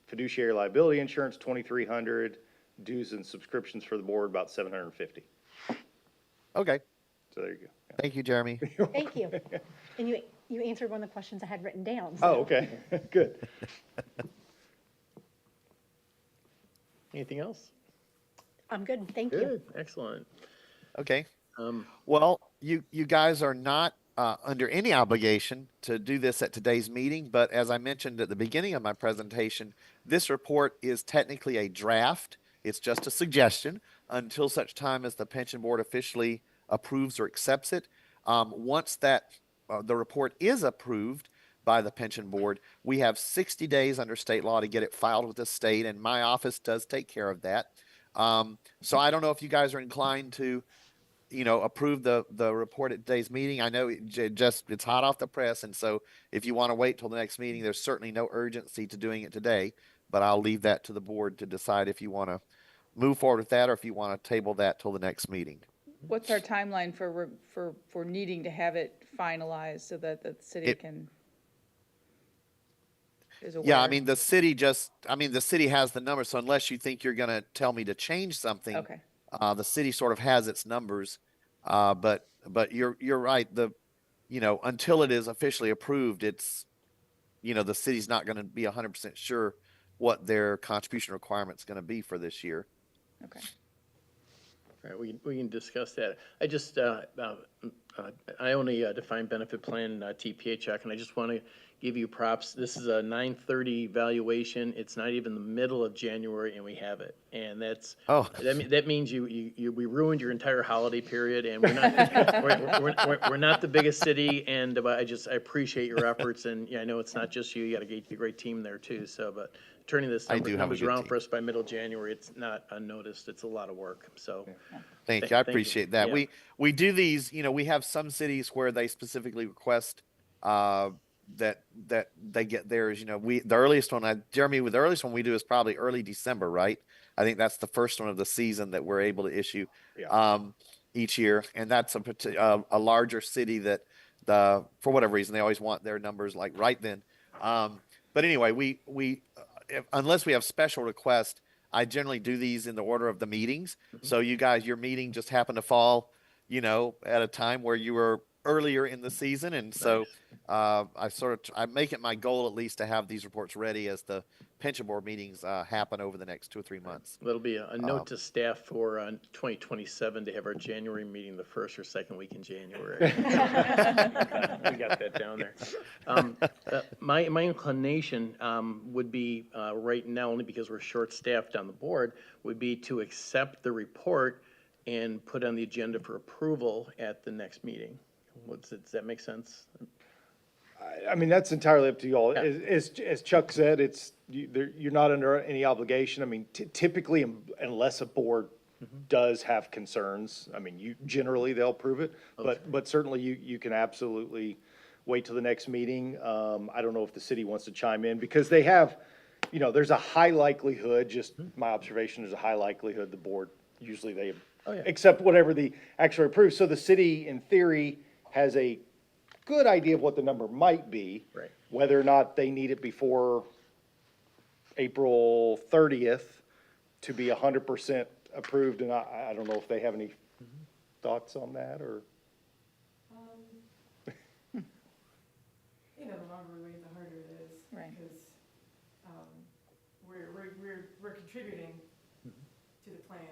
fiduciary liability insurance 2,300, dues and subscriptions for the board about 750. Okay, So there you go. Yeah. thank you, Jeremy. Thank you. And you answered one of the questions I had written down. Oh, so okay, good. Anything else? I'm good, thank you. Good, excellent. Okay. Um, Well, you guys are not under any obligation to do this at today's meeting, but as I mentioned at the beginning of my presentation, this report is technically a draft. It's just a suggestion until such time as the pension board officially approves or accepts it. Once the report is approved by the pension board, we have 60 days under state law to get it filed with the state, and my office does take care of that. So I don't know if you guys are inclined to approve the report at today's meeting. I know it's hot off the press, and so if you want to wait till the next meeting, there's certainly no urgency to doing it today, but I'll leave that to the board to decide if you want to move forward with that or if you want to table that till the next meeting. What's our timeline for needing to have it finalized so that the city is aware? Yeah, I mean, the city has the numbers, so unless you think you're going to tell me to change something, Okay, the city sort of has its numbers. But you're right. Until it is officially approved, it's, the city's not going to be 100% sure what their contribution requirement's going to be for this year. okay. All right, we can discuss that. I just, I own a defined benefit plan, TPA check, and I just want to give you props. This is a 9/30 valuation. It's not even the middle of January and we have it. And that means we ruined your entire holiday period, and we're not, we're not the biggest city, and I appreciate your efforts, and yeah, I know it's not just you. You got a great team there too, so, but turning this numbers around for us by middle of January, it's not unnoticed. It's a lot of work, so. Thank you. I Thank you. appreciate that. Yeah. We do these, we have some cities where they specifically request that they get theirs. The earliest one, Jeremy, the earliest one we do is probably early December, right? I think that's the first one of the season that we're able to issue each year, and that's a larger city that for whatever reason they always want their numbers like right then. But anyway, we unless we have special requests, I generally do these in the order of the meetings. So you guys, your meeting just happened to fall, at a time where you were earlier in the season. And so I make it my goal at least to have these reports ready as the pension board meetings happen over the next 2 or 3 months. That'll be a note to staff for 2027 to have our January meeting the first or second week in January. We got that down there. My inclination would be right now, only because we're short-staffed on the board, would be to accept the report and put on the agenda for approval at the next meeting. Does that make sense? I mean, that's entirely up to you all. Yeah. As Chuck said, you're not under any obligation. I mean, typically, unless a board does have concerns, I mean, generally they'll approve it. But certainly you can absolutely wait till the next meeting. I don't know if the city wants to chime in because they have, there's a high likelihood, just my observation, there's a high likelihood the board, usually they accept whatever the actuary approves. So the city, in theory, has a good idea of what the number might be. Right. Whether or not they need it before April 30th to be 100% approved, and I don't know if they have any thoughts on that, or? The longer we wait, the harder it is. Right. Because we're contributing to the plan,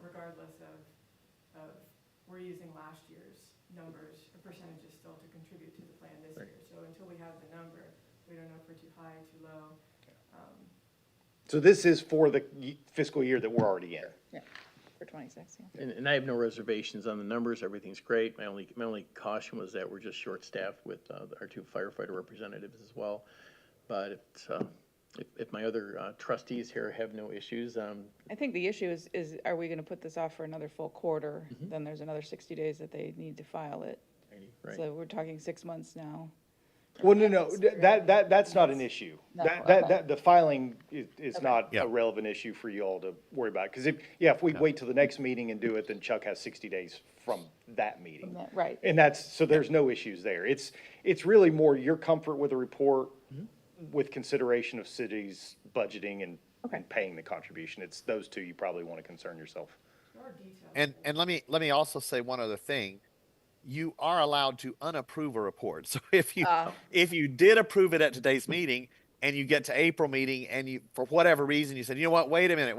regardless of, we're using last year's numbers, a percentage is still to contribute to the plan this year. So until we have the number, we don't know if we're too high, too low. So this is for the fiscal year that we're already in? Yeah. For 26, yeah. And I have no reservations on the numbers, everything's great. My only caution was that we're just short-staffed with our 2 firefighter representatives as well. But if my other trustees here have no issues, I think the issue is are we gonna put this off for another full quarter? Then there's another 60 days that they need to file it. right? So we're talking 6 months now. Well, no, that's not an issue. No, The filing is Okay. not Yeah. a relevant issue for you all to worry about. Because if we wait till the next meeting and do it, then Chuck has 60 days from that meeting. Right, And so there's no issues there. It's really more your comfort with the report with consideration of cities budgeting and paying the contribution. It's those two you probably want to concern yourself. There are details. And let me also say one other thing. You are allowed to unapprove a report. So if you did approve it at today's meeting and you get to April meeting and you, for whatever reason, you said, you know what, wait a minute,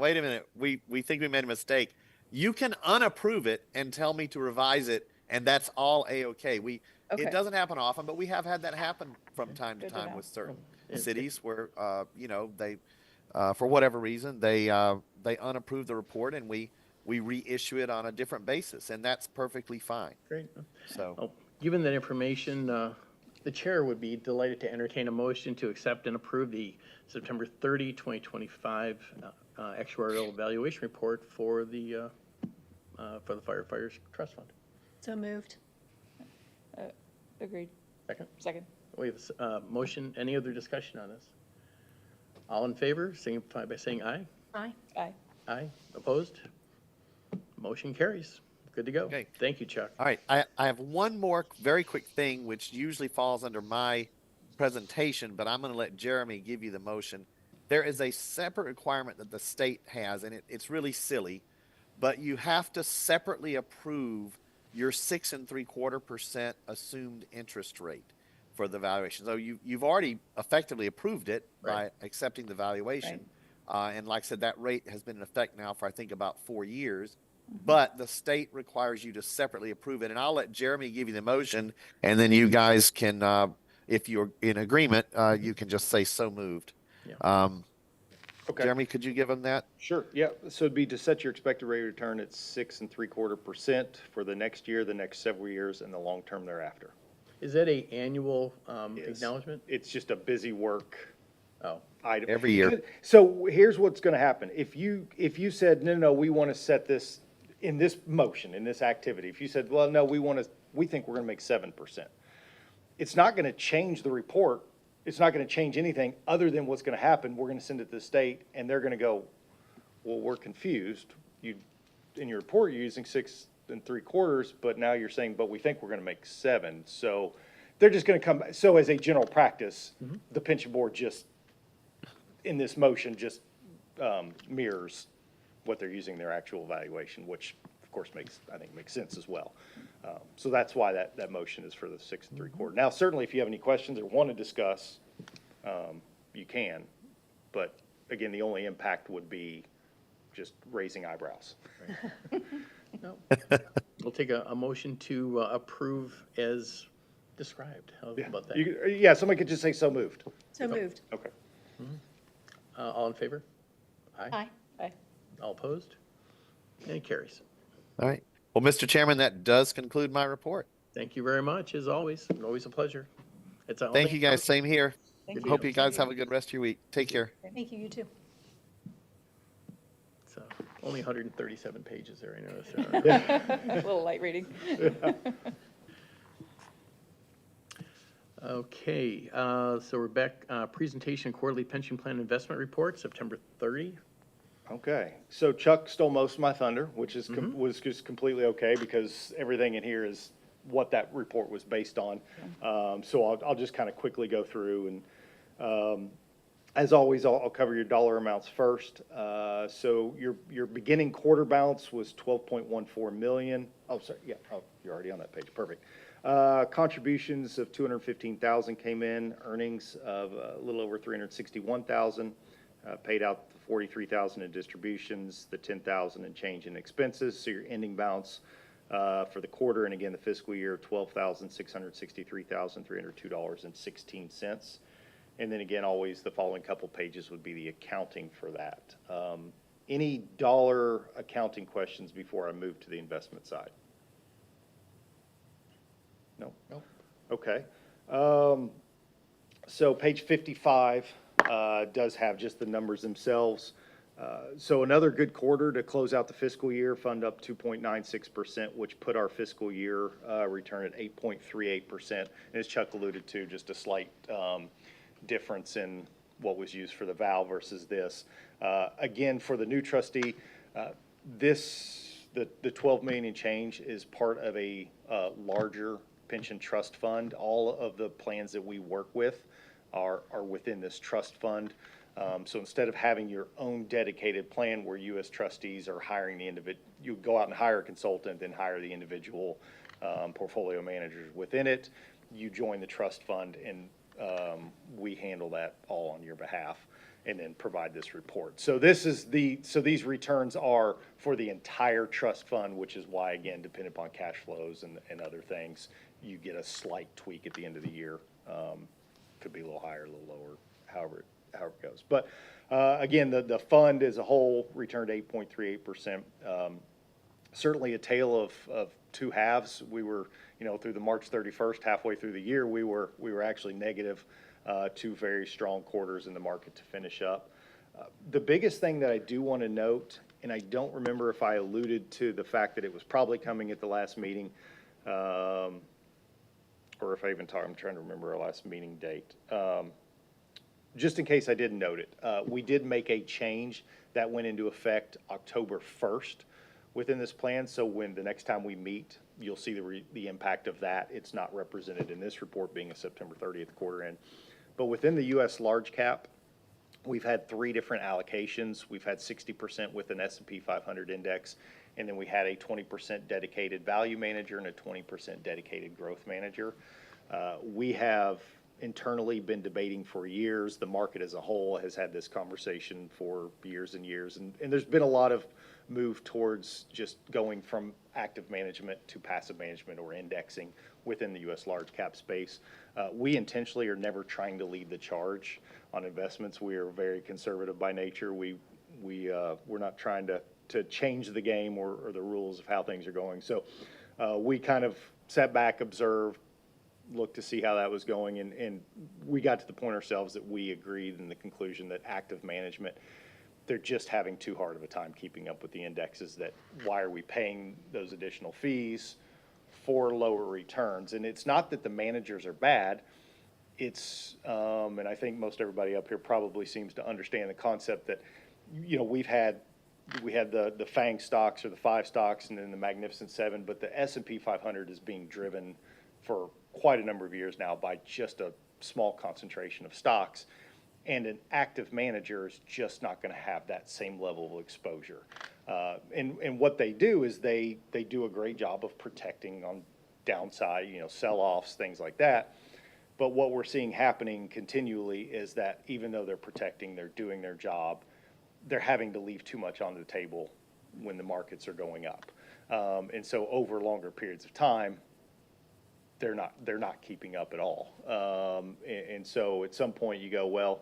we think we made a mistake. You can unapprove it and tell me to revise it, and that's all A-okay. Okay. It doesn't happen often, but we have had that happen from time to Good to time know. with certain cities where, they, for whatever reason, they unapprove the report and we reissue it on a different basis, and that's perfectly fine. Great. So, Well, given that information, the chair would be delighted to entertain a motion to accept and approve the September 30, 2025 actuarial evaluation report for the firefighters trust fund. So moved. agreed. Second? We have a motion. Any other discussion on this? All in favor, signify by saying aye. Aye. Aye. Aye. Opposed? Motion carries. Good to go. Okay. Thank you, Chuck. all right, I have one more very quick thing, which usually falls under my presentation, but I'm going to let Jeremy give you the motion. There is a separate requirement that the state has, and it's really silly, but you have to separately approve your 6.75% assumed interest rate for the valuation. So you've already effectively approved it Right. by accepting the valuation. And like I said, that rate has been in effect now for, I think, about 4 years. But the state requires you to separately approve it. And I'll let Jeremy give you the motion, and then you guys can, if you're in agreement, you can just say so moved. Yeah. Okay. Jeremy, could you give him that? Sure, yeah. So it'd be to set your expected rate of return at 6.75% for the next year, the next several years, and the long term thereafter. Is that a annual Yes. acknowledgement? It's just a busy work Oh, item. Every year. So here's what's gonna happen. If you said, no, we wanna set this in this motion, in this activity, if you said, well, no, we think we're gonna make 7%. It's not gonna change the report. It's not gonna change anything other than what's gonna happen. We're gonna send it to the state and they're gonna go, well, we're confused. In your report, you're using 6.75, but now you're saying, but we think we're gonna make 7. So they're just gonna come, so as a general practice, the pension board just, in this motion, just mirrors what they're using their actual valuation, which of course makes sense as well. So that's why that motion is for the 6.75. Now, certainly if you have any questions or want to discuss, you can, but again, the only impact would be just raising eyebrows. no. We'll take a motion to approve as described. How about that? Yeah, somebody could just say so moved. So moved. Okay. All in favor? Aye. Aye. All opposed? And it carries. All right. Well, Mr. Chairman, that does conclude my report. Thank you very much, as always. Always a pleasure. Thank you, guys. Same here. Thank Hope you guys have a good rest of your week. Take care. Thank you, you too. So, only 137 pages there, I noticed. A little light reading. Okay, so we're back, presentation quarterly pension plan investment report, September 30. Okay, so Chuck stole most of my thunder, which is, was just completely okay, because everything in here is what that report was based on. So I'll just kind of quickly go through, and as always, I'll cover your dollar amounts first. So your beginning quarter balance was 12.14 million. Oh, sorry, yeah, oh, you're already on that page, perfect. Contributions of 215,000 came in, earnings of a little over 361,000, paid out 43,000 in distributions, the 10,000 in change in expenses. So your ending balance for the quarter and again the fiscal year, $12,663,302.16. And then again, always the following couple pages would be the accounting for that. Any dollar accounting questions before I move to the investment side? No? No. Okay. So page 55 does have just the numbers themselves. So another good quarter to close out the fiscal year, fund up 2.96%, which put our fiscal year return at 8.38%. And as Chuck alluded to, just a slight difference in what was used for the valve versus this. Again, for the new trustee, the 12 million and change is part of a larger pension trust fund. All of the plans that we work with are within this trust fund. So instead of having your own dedicated plan where you as trustees are hiring the individual, you go out and hire a consultant, then hire the individual portfolio managers within it. You join the trust fund, and we handle that all on your behalf, and then provide this report. So these returns are for the entire trust fund, which is why, again, depending upon cash flows and other things, you get a slight tweak at the end of the year. Could be a little higher, a little lower, however it goes. But again, the fund as a whole returned 8.38%. Certainly a tale of two halves. We were, through the March 31st, halfway through the year, we were actually negative. Two very strong quarters in the market to finish up. The biggest thing that I do want to note, and I don't remember if I alluded to the fact that it was probably coming at the last meeting, or if I even talked, I'm trying to remember our last meeting date. Just in case I didn't note it, we did make a change that went into effect October 1st within this plan. So when the next time we meet, you'll see the impact of that. It's not represented in this report being a September 30th quarter end. But within the U.S. large cap, we've had 3 different allocations. We've had 60% with an S&P 500 index, and then we had a 20% dedicated value manager and a 20% dedicated growth manager. We have internally been debating for years. The market as a whole has had this conversation for years and years, and there's been a lot of move towards just going from active management to passive management or indexing within the U.S. large cap space. We intentionally are never trying to lead the charge on investments. We are very conservative by nature. We're not trying to change the game or the rules of how things are going. So we kind of sat back, observed, looked to see how that was going, and we got to the point ourselves that we agreed in the conclusion that active management, they're just having too hard of a time keeping up with the indexes. That why are we paying those additional fees for lower returns? And it's not that the managers are bad. It's and I think most everybody up here probably seems to understand the concept that we had the FANG stocks or the 5 stocks and then the Magnificent 7, but the S&P 500 is being driven for quite a number of years now by just a small concentration of stocks. And an active manager is just not going to have that same level of exposure. And what they do is they do a great job of protecting on downside, sell-offs, things like that. But what we're seeing happening continually is that even though they're protecting, they're doing their job, they're having to leave too much on the table when the markets are going up. And so over longer periods of time, they're not keeping up at all. And so at some point you go, well,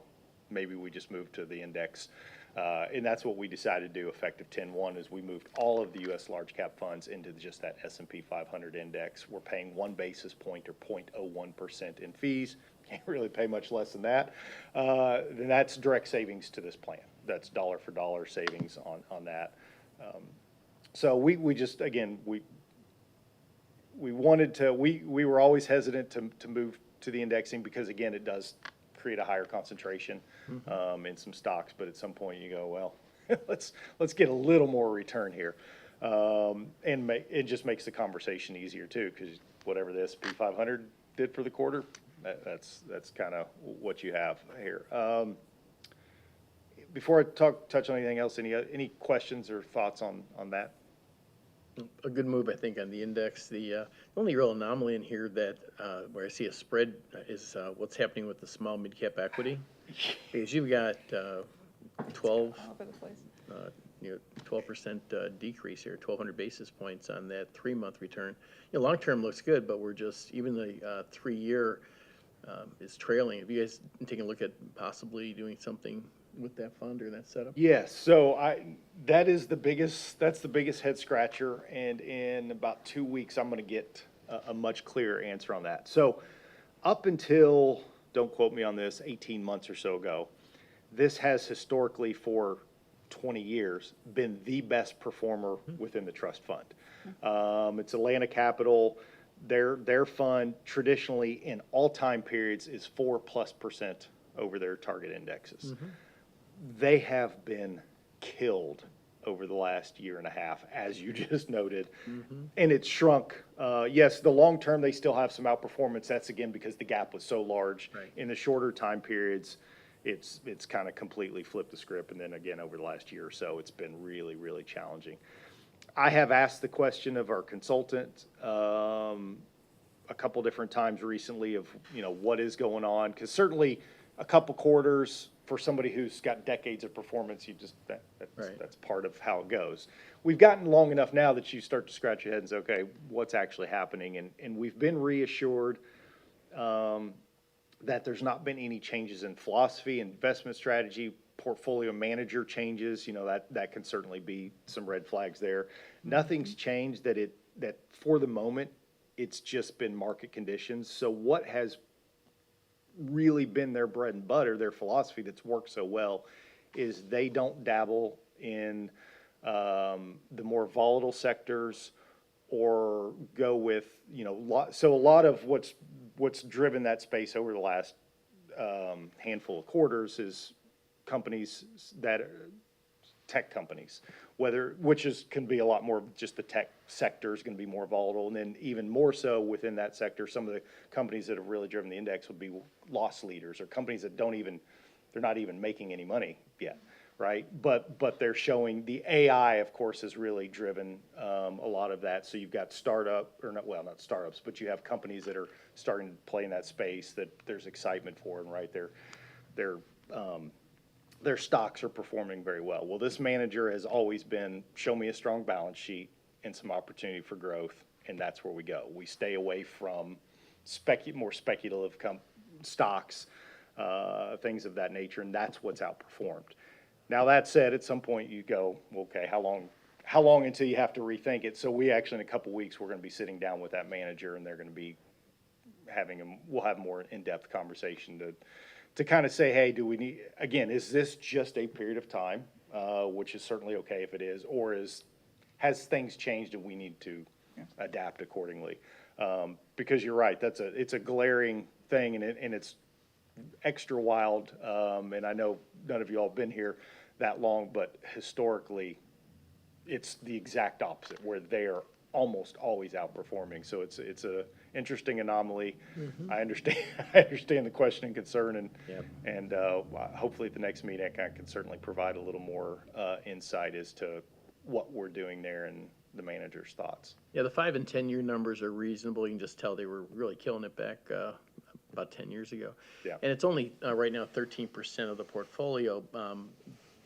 maybe we just move to the index. And that's what we decided to do effective 10/1 is we moved all of the U.S. large cap funds into just that S&P 500 index. We're paying 1 basis point or 0.01% in fees. Can't really pay much less than that. Then that's direct savings to this plan. That's dollar for dollar savings on that. So we just, again, we wanted to, we were always hesitant to move to the indexing because, again, it does create a higher concentration in some stocks. But at some point you go, well, let's get a little more return here. And it just makes the conversation easier too, because whatever the S&P 500 did for the quarter, that's kind of what you have here. Before I touch on anything else, any questions or thoughts on that? A good move, I think, on the index. The only real anomaly in here that where I see a spread is what's happening with the small mid-cap equity. Because you've got 12, All over the place. 12% decrease here, 1,200 basis points on that 3-month return. Long-term looks good, but we're just, even the 3-year is trailing. Have you guys taken a look at possibly doing something with that fund or that setup? Yes, so that's the biggest head scratcher, and in about 2 weeks, I'm gonna get a much clearer answer on that. So up until, don't quote me on this, 18 months or so ago, this has historically for 20 years been the best performer within the trust fund. It's Atlanta Capital. Their fund traditionally in all time periods is 4+% over their target indexes. They have been killed over the last year and a half, as you just noted, and it's shrunk. Yes, the long term, they still have some outperformance. That's again because the gap was so large. Right. In the shorter time periods, it's kind of completely flipped the script, and then again, over the last year or so, it's been really, really challenging. I have asked the question of our consultant a couple different times recently of, what is going on? Because certainly a couple quarters for somebody who's got decades of performance, Right. that's part of how it goes. We've gotten long enough now that you start to scratch your head and say, okay, what's actually happening? And we've been reassured that there's not been any changes in philosophy, investment strategy, portfolio manager changes, that can certainly be some red flags there. Nothing's changed that for the moment, it's just been market conditions. So what has really been their bread and butter, their philosophy that's worked so well, is they don't dabble in the more volatile sectors or go with, so a lot of what's driven that space over the last handful of quarters is companies tech companies, can be a lot more, just the tech sector is going to be more volatile. And then even more so within that sector, some of the companies that have really driven the index would be loss leaders or companies that they're not even making any money yet, right? But they're showing the AI, of course, has really driven a lot of that. So you've got not startups, but you have companies that are starting to play in that space that there's excitement for, and right, their stocks are performing very well. Well, this manager has always been, show me a strong balance sheet and some opportunity for growth, and that's where we go. We stay away from more speculative stocks, things of that nature, and that's what's outperformed. Now, that said, at some point you go, okay, how long until you have to rethink it? So we actually, in a couple weeks, we're going to be sitting down with that manager, and they're going to be we'll have more in-depth conversation to kind of say, hey, is this just a period of time, which is certainly okay if it is, or has things changed and we need to adapt accordingly? Because you're right, it's a glaring thing, and it's extra wild. And I know none of you all have been here that long, but historically, it's the exact opposite, where they are almost always outperforming. So it's a interesting anomaly. I understand the question and concern, and hopefully at the next meeting I can certainly provide a little more insight as to what we're doing there and the manager's thoughts. Yeah, the 5 and 10-year numbers are reasonable. You can just tell they were really killing it back about 10 years ago. Yeah. And it's only right now 13% of the portfolio,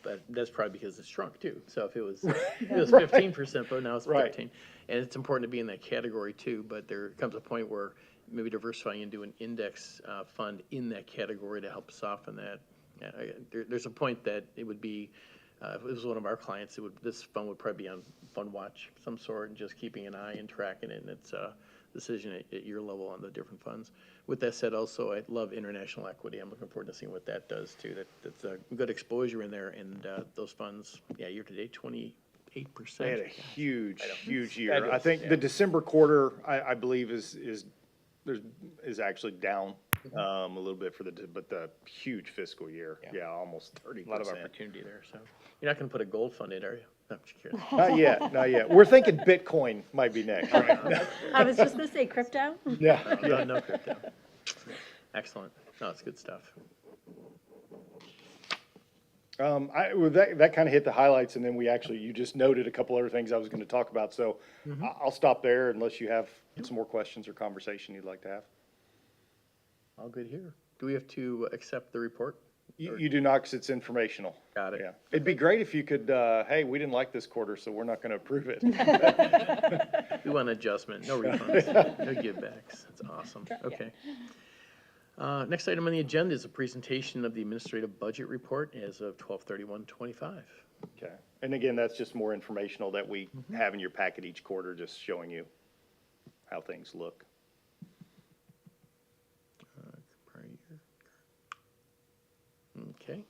but that's probably because it's shrunk too. So if it was 15%, but now it's 13. Right. And it's important to be in that category too, but there comes a point where maybe diversifying into an index fund in that category to help soften that. There's a point that it would be, if it was one of our clients, this fund would probably be on fund watch of some sort and just keeping an eye and tracking it, and it's a decision at your level on the different funds. With that said, also, I love international equity. I'm looking forward to seeing what that does too. That's a good exposure in there, and those funds, year to date, 28%. They had a huge year. Fabulous, I think the December quarter, I believe, is actually down a little bit but the huge fiscal year, almost 30%. A lot of opportunity there. So you're not going to put a gold fund in, are you? No, I'm just kidding. Not yet. We're thinking Bitcoin might be next, right? I was just gonna say crypto. No crypto. Excellent. No, it's good stuff. That kind of hit the highlights, and then you just noted a couple other things I was going to talk about. So I'll stop there unless you have some more questions or conversation you'd like to have. All good here. Do we have to accept the report? You do not, because it's informational. Got it. Yeah. It'd be great if you could, hey, we didn't like this quarter, so we're not going to approve it. We want an adjustment, no refunds, no give backs. That's awesome. Okay. Next item on the agenda is a presentation of the administrative budget report as of 12/31/25. Okay. And again, that's just more informational that we have in your packet each quarter, just showing you how things look. Prior year. Okay.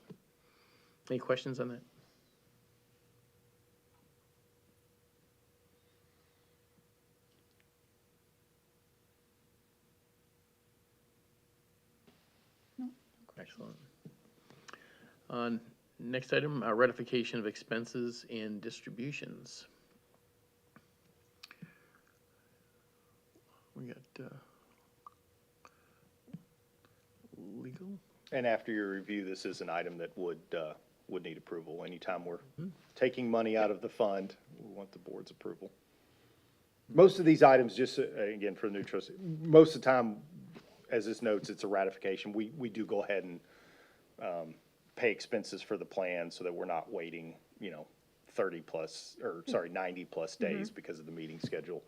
Any questions on that? Excellent. Next item, ratification of expenses and distributions. We got legal. And after your review, this is an item that would need approval. Anytime we're taking money out of the fund, we want the board's approval. Most of these items, just again, for the new trustee, most of the time, as this notes, it's a ratification. We do go ahead and pay expenses for the plan so that we're not waiting, 90 plus days because of the meeting schedule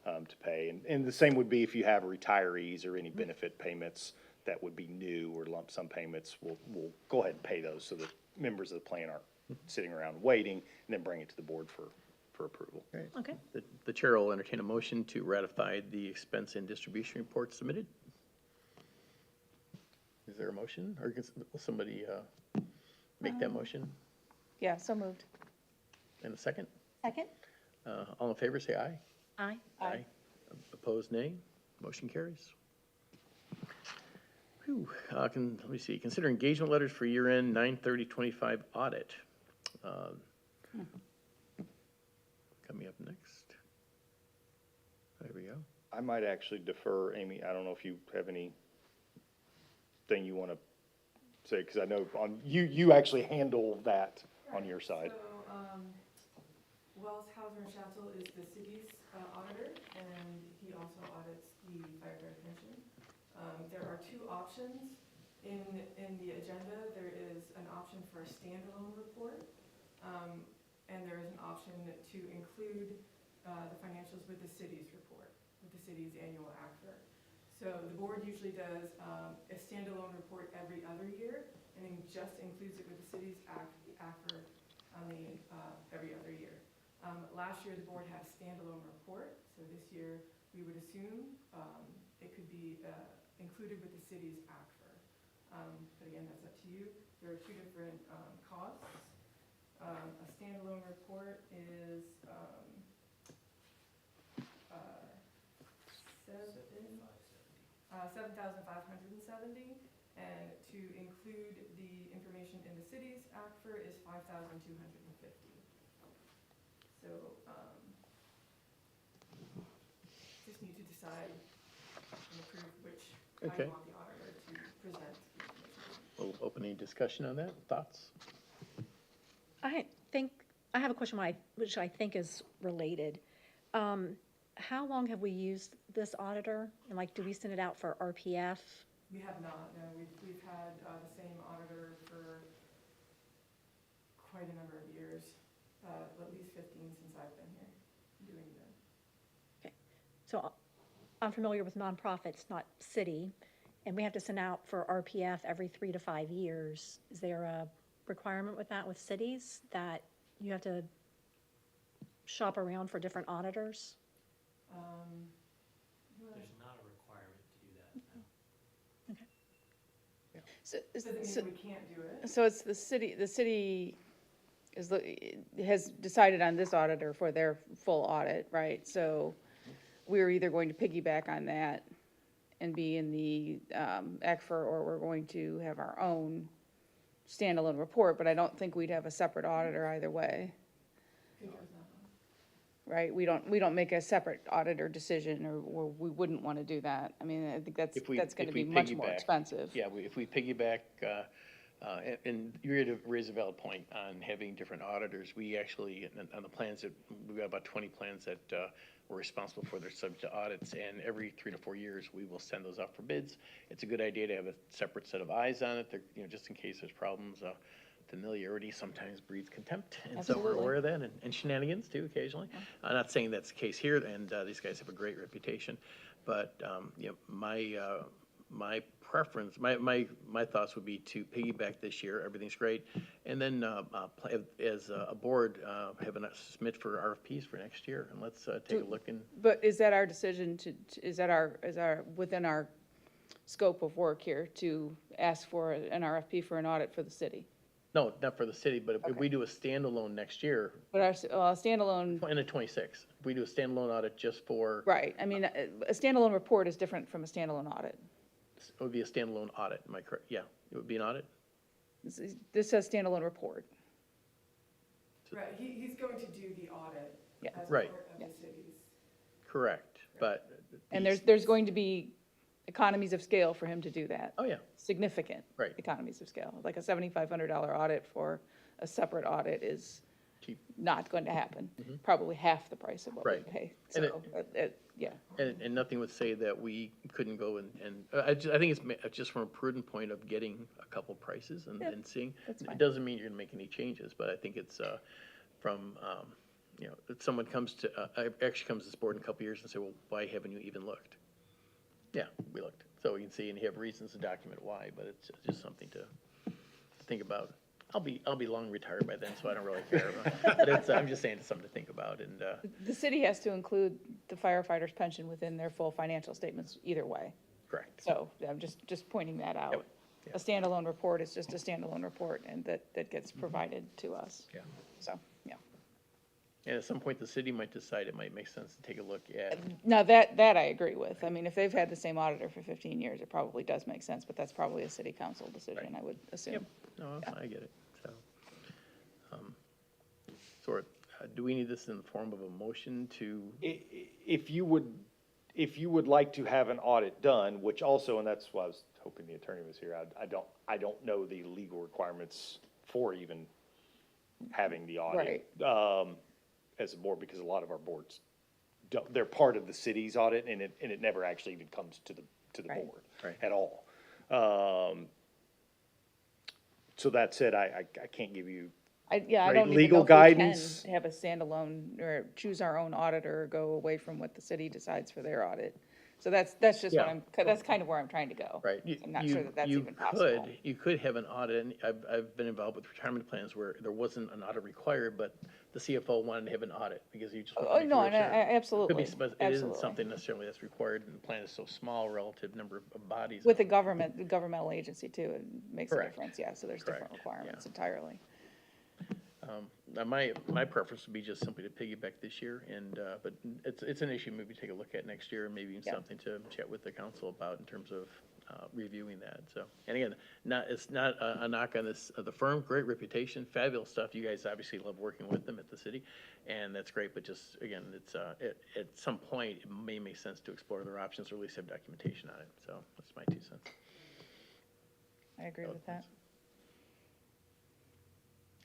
to pay. And the same would be if you have retirees or any benefit payments that would be new or lump sum payments, we'll go ahead and pay those so that members of the plan aren't sitting around waiting and then bring it to the board for approval. Okay. The chair will entertain a motion to ratify the expense and distribution report submitted. Is there a motion, or will somebody make that motion? Yeah, so moved. And a second? Second? All in favor, say aye. Aye. Aye. Opposed, nay. Motion carries. Whew, let me see, consider engagement letters for year-end 9/30/25 audit. Coming up next. There we go. I might actually defer, Amy, I don't know if you have anything you want to say, because I know you actually handle that on your side. So, Wells, Hauser, and Schatzel is the city's auditor, and he also audits the firefighter pension. There are two options in the agenda. There is an option for a standalone report, and there is an option to include the financials with the city's report, with the city's annual ACFR. So the board usually does a standalone report every other year, and then just includes it with the city's ACFR on the every other year. Last year, the board had a standalone report, so this year, we would assume it could be included with the city's ACFR. But again, that's up to you. There are two different costs. A standalone report is $7,570, and to include the information in the city's ACFR is $5,250. So, just need to decide and approve which how Okay. you want the auditor to present the information. We'll open any discussion on that. Thoughts? I have a question which I think is related. How long have we used this auditor? And like, do we send it out for RPF? We have not, no, we've had the same auditor for quite a number of years, at least 15 since I've been here doing the. So I'm familiar with nonprofits, not city, and we have to send out for RPF every 3 to 5 years. Is there a requirement with that with cities that you have to shop around for different auditors? There's not a requirement to do that, no. So, Doesn't mean so, we can't do it. so it's the city has decided on this auditor for their full audit, right? So we're either going to piggyback on that and be in the ACFR, or we're going to have our own standalone report, but I don't think we'd have a separate auditor either way, Concurs not on. right? We don't make a separate auditor decision, or we wouldn't want to do that. I mean, I think that's If we- going to if be we much more piggyback, expensive. Yeah, if we piggyback, and you raise a valid point on having different auditors. We actually, on the plans that, we've got about 20 plans that we're responsible for, they're subject to audits, and every 3 to 4 years, we will send those out for bids. It's a good idea to have a separate set of eyes on it, just in case there's problems. Familiarity sometimes breeds contempt, and so we're Absolutely. aware of that, and shenanigans too, occasionally. I'm not saying that's the case here, and these guys have a great reputation, but, my preference, my thoughts would be to piggyback this year, everything's great. And then, as a board, have a submit for RFPs for next year, and let's, take a look and, But is that our decision is that within our scope of work here to ask for an RFP for an audit for the city? no, not for the city, but if we do a standalone next year, But our standalone, in the 26, if we do a standalone audit just for, right, I mean, a standalone report is different from a standalone audit. it would be a standalone audit, am I correct? Yeah, it would be an audit? This says standalone report. Right, he's going to do the audit Yeah. as Right. part of the city's. Correct, but. And these- there's going to be economies of scale for him to do that. Oh, yeah, Significant. Right. Economies of scale. Like a $7,500 audit for a separate audit is cheap. not going to happen. Probably half the price of what we Right. pay. And So, yeah. And nothing would say that we couldn't go and, I think it's just from a prudent point of getting a couple prices and seeing. that's fine. It doesn't mean you're gonna make any changes, but I think it's, from, if someone comes to, actually comes to this board in a couple years and say, well, why haven't you even looked? Yeah, we looked, so we can see and have reasons to document why, but it's just something to think about. I'll be long retired by then, so I don't really care, but it's, I'm just saying it's something to think about, and, The city has to include the firefighters' pension within their full financial statements either way. correct. So I'm just pointing that out. Yep. Yeah. A standalone report is just a standalone report and that gets provided to us. Yeah. So, yeah. And at some point, the city might decide it might make sense to take a look at, Now, that I agree with. I mean, if they've had the same auditor for 15 years, it probably does make sense, but that's probably a city council decision, I would assume. Yep. No, I get it, so. Do we need this in the form of a motion to, If you would like to have an audit done, which also, and that's why I was hoping the attorney was here, I don't know the legal requirements for even having the audit. As a board, because a lot of our boards don't, they're part of the city's audit, and it never actually even comes to the Right. board Right. at all. So that said, I can't give you, I Right, don't even legal know if we can guidance. have a standalone or choose our own auditor or go away from what the city decides for their audit. So that's just what Yeah. that's kind of where I'm trying to go. right? I'm not sure that that's even possible. You could have an audit, and I've been involved with retirement plans where there wasn't an audit required, but the CFO wanted to have an audit, because you just wanted to Oh, make no, sure. and absolutely, Could be, but it isn't absolutely. something necessarily that's required, and the plan is so small relative number of bodies. With the governmental agency too, it makes a Correct. difference, yeah, so there's different Correct, requirements yeah. entirely. Now, my preference would be just simply to piggyback this year, and, but it's an issue maybe take a look at next year, and maybe even Yeah. something to chat with the council about in terms of, reviewing that, so. And again, it's not a knock on this, the firm, great reputation, fabulous stuff, you guys obviously love working with them at the city, and that's great, but just, again, it's, at some point, it may make sense to explore their options, or at least have documentation on it, so that's my 2 cents. I agree with that.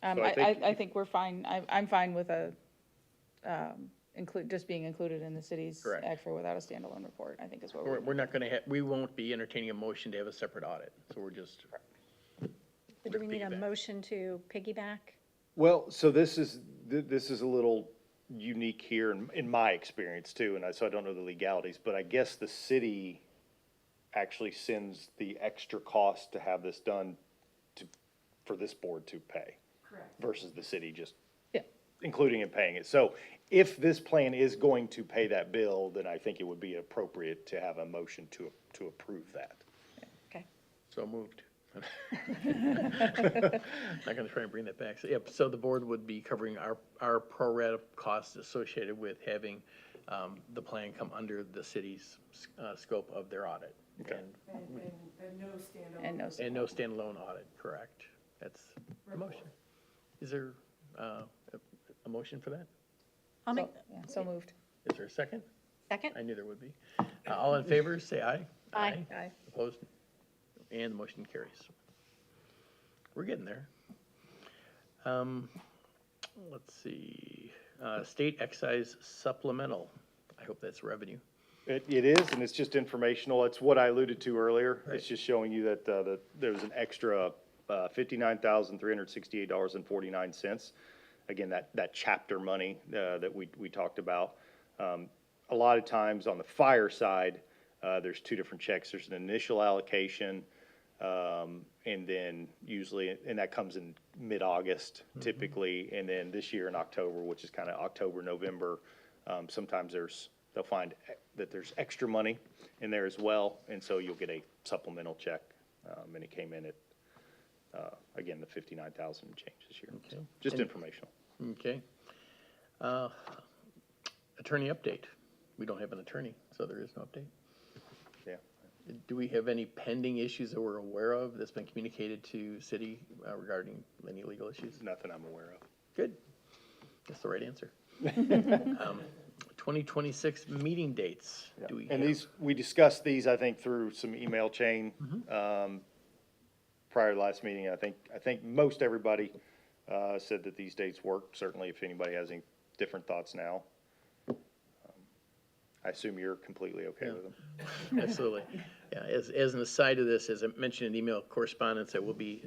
So I think I think we're fine, I'm fine with just being included in the city's Correct. ACFR without a standalone report, I think is what We're not gonna we won't be entertaining a motion to have a separate audit, so we're just. So do we need a Piggyback. motion to piggyback? well, so this is a little unique here in my experience too, and so I don't know the legalities, but I guess the city actually sends the extra cost to have this done for this board to pay. Correct. Versus the city just Yeah. including and paying it. So if this plan is going to pay that bill, then I think it would be appropriate to have a motion to approve that. Okay. So moved. Not gonna try and bring that back. So, yep, so the board would be covering our pro rata costs associated with having, the plan come under the city's, scope of their audit. Okay. And no standalone. And no And no standalone audit, correct. That's the motion. Is there, a motion for that? I'll make, So moved. Is there a second? second? I knew there would be. All in favor, say aye. Aye. Aye. Opposed? And the motion carries. We're getting there. Let's see, state excise supplemental. I hope that's revenue. It is, and it's just informational. It's what I alluded to earlier. Right. It's just showing you that, there was an extra, $59,368.49. Again, that chapter money, that we talked about. A lot of times on the fire side, There's two different checks. There's an initial allocation, and then usually, and that comes in mid-August typically, and then this year in October, which is kind of October, November, sometimes they'll find that there's extra money in there as well, and so you'll get a supplemental check, and it came in at, again, the 59,000 and change this year. So, Okay. just And- informational. Okay. Attorney update. We don't have an attorney, so there is no update. Yeah. Do we have any pending issues that we're aware of that's been communicated to city regarding any legal issues? Nothing I'm aware of. Good. That's the right answer. 2026 meeting dates. Do we And have? these, we discussed these, I think, through some email chain, prior to last meeting. I think most everybody, said that these dates work. Certainly if anybody has any different thoughts now. I assume you're completely okay with them. Absolutely. Yeah, as an aside to this, as I mentioned in the email correspondence, I will be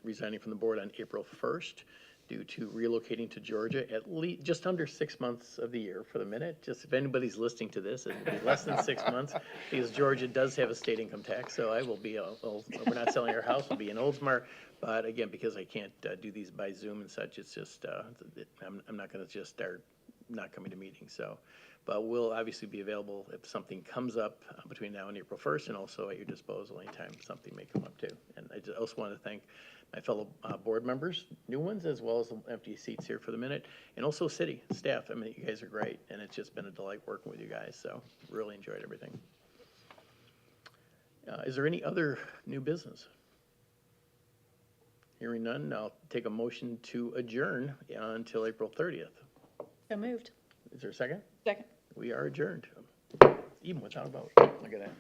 resigning from the board on April 1st due to relocating to Georgia at least, just under 6 months of the year for the minute. Just if anybody's listening to this, it'll be less than 6 months, because Georgia does have a state income tax, so I will be, we're not selling our house, we'll be in Oldsmar. But again, because I can't do these by Zoom and such, it's just, I'm not gonna just start not coming to meetings, so. But we'll obviously be available if something comes up between now and April 1st, and also at your disposal anytime something may come up too. And I just also want to thank my fellow board members, new ones, as well as the empty seats here for the minute, and also city staff. I mean, you guys are great, and it's just been a delight working with you guys, so really enjoyed everything. Is there any other new business? Hearing none, I'll take a motion to adjourn until April 30th. So moved. Is there a second? Second. We are adjourned, even without a vote. Look at that.